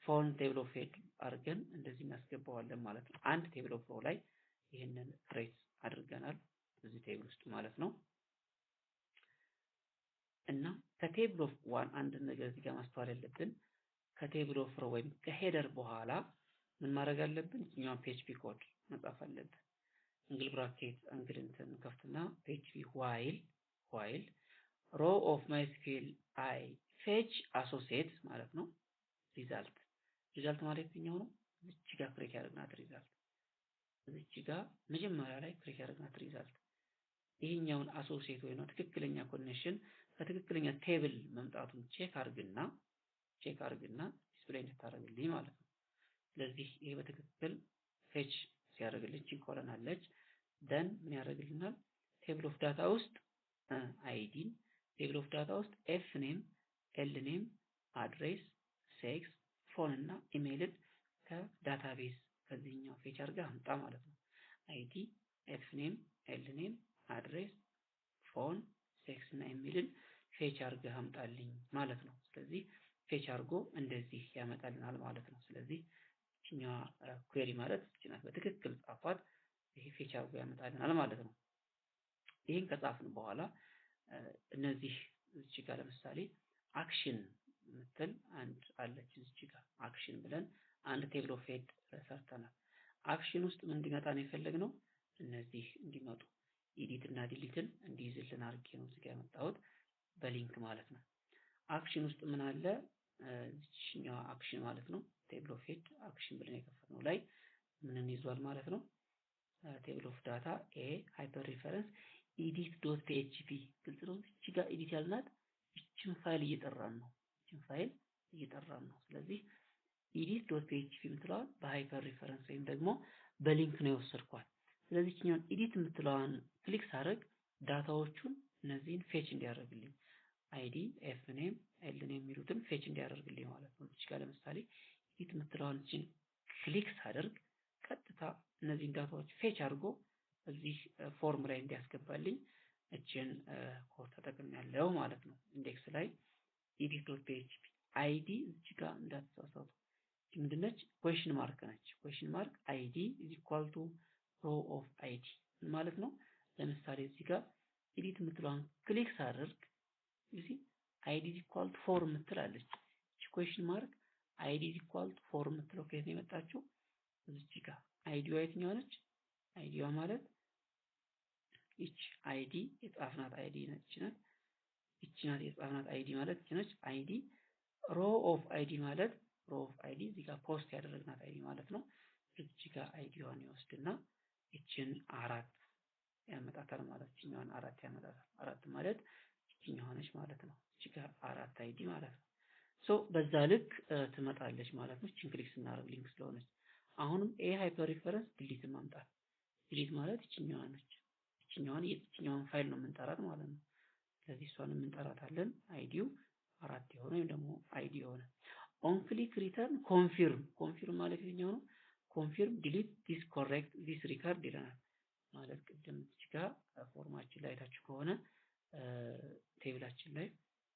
A: ፎን ቴብል ኦፍ ሄድ አድርገን እንደዚህ እናስገባዋለን ማለት ነው። አንድ ቴብል ኦፍ ሮ ላይ ይሄንን ክሬት አድርገናል እዚህ ቴብል ውስጥ ማለት ነው። እና ከቴብል ኦፍ ዋን አንድ ነገር እዚህ ጋር ማስተዋል ያለብን ከቴብል ኦፍ ሮ ወይም ከሄደር በኋላ ምን ማድረግ አለብን? እኛውን PHP ኮድ መጻፍ አለብን። አንግል ብራኬት አንግል እንትን ከፍትና PHP while row of MySQL I fetch associate ማለት ነው። ሪዛልት ማለት የትኛው ነው? እዚህ ጋር ክሬት ያደረግናት ሪዛልት እዚህ ጋር መጀመሪያ ላይ ክሬት ያደረግናት ሪዛልት ይሄኛውን አሶሲኤት ወይ ነው ትክክለኛ ኮኔክሽን ከትክክለኛ ቴብል መምጣቱን ቼክ አድርግና ዲስፕሌይ እንድታደርግልኝ ማለት ነው። ስለዚህ ይሄ በትክክል ፌች ሲያደርግልኝ ኮለን አለች። ደን ምን ያደርግልናል? ቴብል ኦፍ ዳታ ውስጥ አይዲን፣ ቴብል ኦፍ ዳታ ውስጥ ኤፍ ኔም፣ ኤል ኔም፣ አድሬስ፣ ሴክስ፣ ፎን እና ኢሜይልን ከዳታቤዝ ከዚህኛው ፌች አድርገህ አምጣ ማለት ነው። አይዲ፣ ኤፍ ኔም፣ ኤል ኔም፣ አድሬስ፣ ፎን፣ ሴክስ እና ኢሜይልን ፌች አድርገህ አምጣልኝ ማለት ነው። ስለዚህ ፌች አድርጎ እንደዚህ ያመጣልናል ማለት ነው። ስለዚህ እኛዋ ኩዌሪ ማለት እቺናት በትክክል ጻፏት፣ ይሄ ፌች አድርጎ ያመጣልናል ማለት ነው። ይሄን ከጻፍን በኋላ እነዚህ እዚህ ጋር ለምሳሌ አክሽን ምትል አንድ አለች እዚህ ጋር አክሽን ብለን አንድ ቴብል ኦፍ ሄድ ሰርተናል። አክሽን ውስጥ ምን እንዲመጣ ነው የፈለግነው? እነዚህ እንዲመጡ ኤዲት እና ዲሊትን እንዲይዝልን አድርጌ ነው እዚህ ጋር ያመጣሁት በሊንክ ማለት ነው። አክሽን ውስጥ ምን አለ? እዚህኛው አክሽን ማለት ነው ቴብል ኦፍ ሄድ አክሽን ብለን የከፈትነው ላይ ምን ይዟል ማለት ነው? ቴብል ኦፍ ዳታ ኤ ሃይፐር ሪፈረንስ edit.php ግልጽ ነው። እዚህ ጋር ኤዲት ያልናት እቺን ፋይል እየጠራን ነው። ስለዚህ edit.php የምትለዋን በሃይፐር ሪፈረንስ ወይም ደግሞ በሊንክ ነው የወሰድኳት። ስለዚህ እኛን ኤዲት የምትለዋን ክሊክ ሳደርግ ዳታዎቹን እነዚህን ፌች እንዲያደርግልኝ አይዲ፣ ኤፍ ኔም፣ ኤል ኔም የሚሉትን ፌች እንዲያደርግልኝ ማለት ነው። እዚህ ጋር ለምሳሌ ኤዲት የምትለዋን እቺን ክሊክ ሳደርግ ቀጥታ እነዚህን ዳታዎች ፌች አድርጎ እዚህ ፎርም ላይ እንዲያስገባልኝ እቺን ኮድ ተጠቅሜያለሁ ማለት ነው። ኢንዴክስ ላይ edit.php አይዲ እዚህ ጋር እንዳትሳሳቱ ምንድነች? ኩዌስችን ማርክ ነች። ኩዌስችን ማርክ አይዲ row of id ማለት ነው። ለምሳሌ እዚህ ጋር ኤዲት የምትለዋን ክሊክ ሳደርግ እዚህ id _4 የምትላለች እቺ ኩዌስችን ማርክ id _4 የምትለው ከየት ነው የመጣችው? እዚህ ጋር አይዲዋ የትኛው ነች? አይዲዋ ማለት እቺ አይዲ የጻፍናት አይዲ ነች። እቺ ናት የጻፍናት አይዲ ማለት እቺ ነች። አይዲ row of id ማለት row of id እዚህ ጋር ፖስት ያደረግናት አይዲ ማለት ነው። እዚህ ጋር አይዲዋን ይወስድና እቺን 4 ያመጣታል ማለት እቺኛዋን 4 ያመጣታል። 4 ማለት እቺኛዋ ነች ማለት ነው። እዚህ ጋር 4 አይዲ ማለት ነው። ሶ በዛ ልክ ትመጣለች ማለት ነው። እቺን ክሊክ ስናደርግ ሊንክ ስለሆነች አሁንም ኤ ሃይፐር ሪፈረንስ ዲሊት ማምጣት ዲሊት ማለት እቺኛዋ ነች። እቺኛዋን ፋይል ነው የምንጠራት ማለት ነው። ስለዚህ እሷን የምንጠራታለን አይዲው 4 የሆነ ወይም ደግሞ አይዲ የሆነ ኦን ክሊክ ሪተርን ኮንፊርም ማለት የትኛው ነው? ኮንፊርም ዲሊት ዲስ ኮሬክት ዲስ ሪከርድ ይለናል ማለት ቅድም እዚህ ጋር ፎርማችን ላይ ታችሁ ከሆነ ቴብላችን ላይ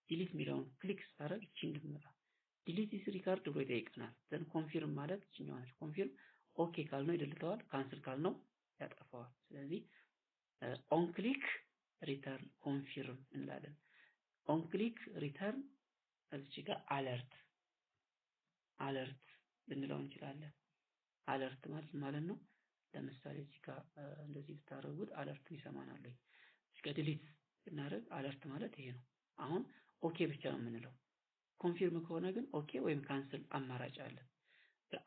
A: ዲሊት የሚለውን ክሊክ ስታደርግ እቺ እንድትመጣ ዲሊት ዲስ ሪከርድ ብሎ ይጠይቀናል። ዘን ኮንፊርም ማለት እቺኛዋ ነች። ኮንፊርም ኦኬ ካልነው ይደልተዋል፣ ካንስል ካልነው ያጠፋዋል። ስለዚህ ኦን ክሊክ ሪተርን ኮንፊርም እንላለን። ኦን ክሊክ ሪተርን እዚህ ጋር አለርት ልንለው እንችላለን። አለርት ማለት ነው። ለምሳሌ እዚህ ጋር እንደዚህ ብታደርጉት አለርትን ይሰማናል። እዚህ ጋር ዲሊት ብናደርግ አለርት ማለት ይሄ ነው። አሁን ኦኬ ብቻ ነው የምንለው። ኮንፊርም ከሆነ ግን ኦኬ ወይም ካንስል አማራጭ አለ።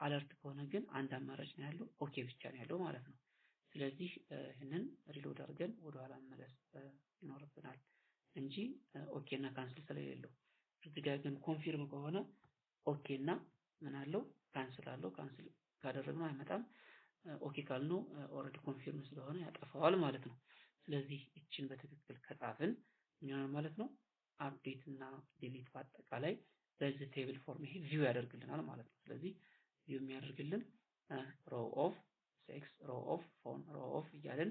A: አለርት ከሆነ ግን አንድ አማራጭ ነው ያለው፣ ኦኬ ብቻ ነው ያለው ማለት ነው። ስለዚህ ይሄንን ሪሎድ አድርገን ወደ ኋላ መመለስ ይኖርብናል እንጂ ኦኬ እና ካንስል ስለሌለው። እዚህ ጋር ግን ኮንፊርም ከሆነ ኦኬ እና ምን አለው ካንስል አለው። ካንስል ካደረግነው አይመጣም። ኦኬ ካልነው ኦልሬዲ ኮንፊርም ስለሆነ ያጠፋዋል ማለት ነው። ስለዚህ እችን በትክክል ከጻፍን ምን ይሆናል ማለት ነው? አፕዴት እና ዲሊት በአጠቃላይ በዚህ ቴብል ፎርም ይሄ ቪው ያደርግልናል ማለት ነው። ስለዚህ ቪው የሚያደርግልን ሮ ኦፍ ሴክስ፣ ሮ ኦፍ ፎን፣ ሮ ኦፍ እያለን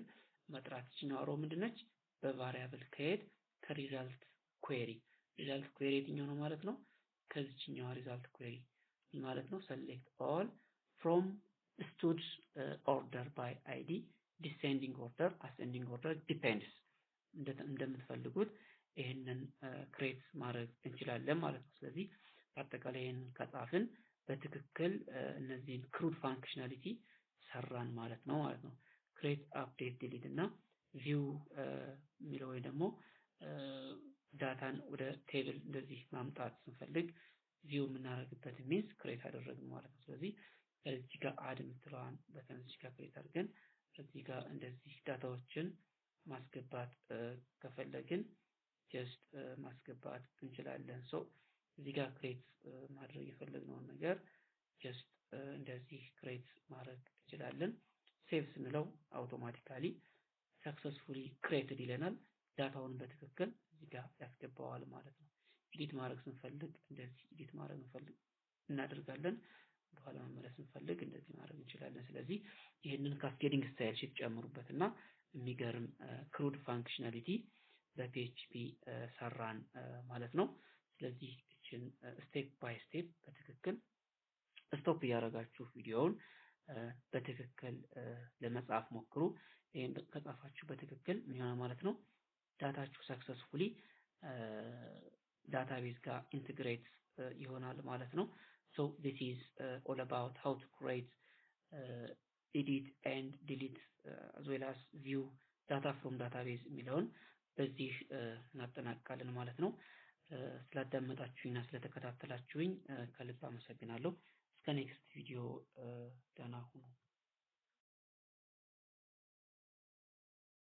A: መጥራት። ይችኛዋ ሮ ምንድነች? በቫሪያብል ከሄድ ከሪዛልት ኩዌሪ። ሪዛልት ኩዌሪ የትኛው ነው ማለት ነው? ከዚችኛዋ ሪዛልት ኩዌሪ ማለት ነው። ሰሌክት ኦል ፍሮም ስቱድ ኦርደር ባይ አይዲ ዲሴንዲንግ ኦርደር አሴንዲንግ ኦርደር ዲፔንድስ እንደምትፈልጉት ይህንን ክሬት ማድረግ እንችላለን ማለት ነው። ስለዚህ በአጠቃላይ ይህንን ከጻፍን በትክክል እነዚህን ክሩድ ፋንክሽናሊቲ ሰራን ማለት ነው ክሬት አፕዴት ዲሊት እና ቪው የሚለው ወይ ደግሞ ዳታን ወደ ቴብል እንደዚህ ማምጣት ስንፈልግ ቪው የምናደርግበት ሚንስ ክሬት አደረግን ማለት ነው። ስለዚህ እዚህ ጋር አድ የምትለዋን በተን እዚህ ጋር ክሬት አድርገን እዚህ ጋር እንደዚህ ዳታዎችን ማስገባት ከፈለግን ጀስት ማስገባት እንችላለን። ሶ እዚህ ጋር ክሬት ማድረግ የፈለግነውን ነገር ጀስት እንደዚህ ክሬት ማድረግ እንችላለን። ሴቭ ስንለው አውቶማቲካሊ ሰክሰስፉሊ ክሬትድ ይለናል። ዳታውን በትክክል እዚህ ጋር ያስገባዋል ማለት ነው። ኤዲት ማድረግ ስንፈልግ እንደዚህ ኤዲት ማድረግ እንፈልግ እናደርጋለን። በኋላ መመለስ ስንፈልግ እንደዚህ ማድረግ እንችላለን። ስለዚህ ይህንን ካስኬዲንግ ስታይል ሺት ጨምሩበትና የሚገርም ክሩድ ፋንክሽናሊቲ በፒኤችፒ ሰራን ማለት ነው። ስለዚህ እችን ስቴፕ ባይ ስቴፕ በትክክል ስቶፕ እያደረጋችሁ ቪዲዮውን በትክክል ለመጻፍ ሞክሩ። ይሄን ከጻፋችሁ በትክክል ምን ይሆናል ማለት ነው? ዳታችሁ ሰክሰስፉሊ ዳታቤዝ ጋር ኢንተግሬት ይሆናል ማለት ነው። So this is all about how to create, edit and delete as well as view data from database የሚለውን በዚህ እናጠናቅቃለን ማለት ነው። ስላዳመጣችሁኝና ስለተከታተላችሁኝ ከልብ አመሰግናለሁ። እስከ ኔክስት ቪዲዮ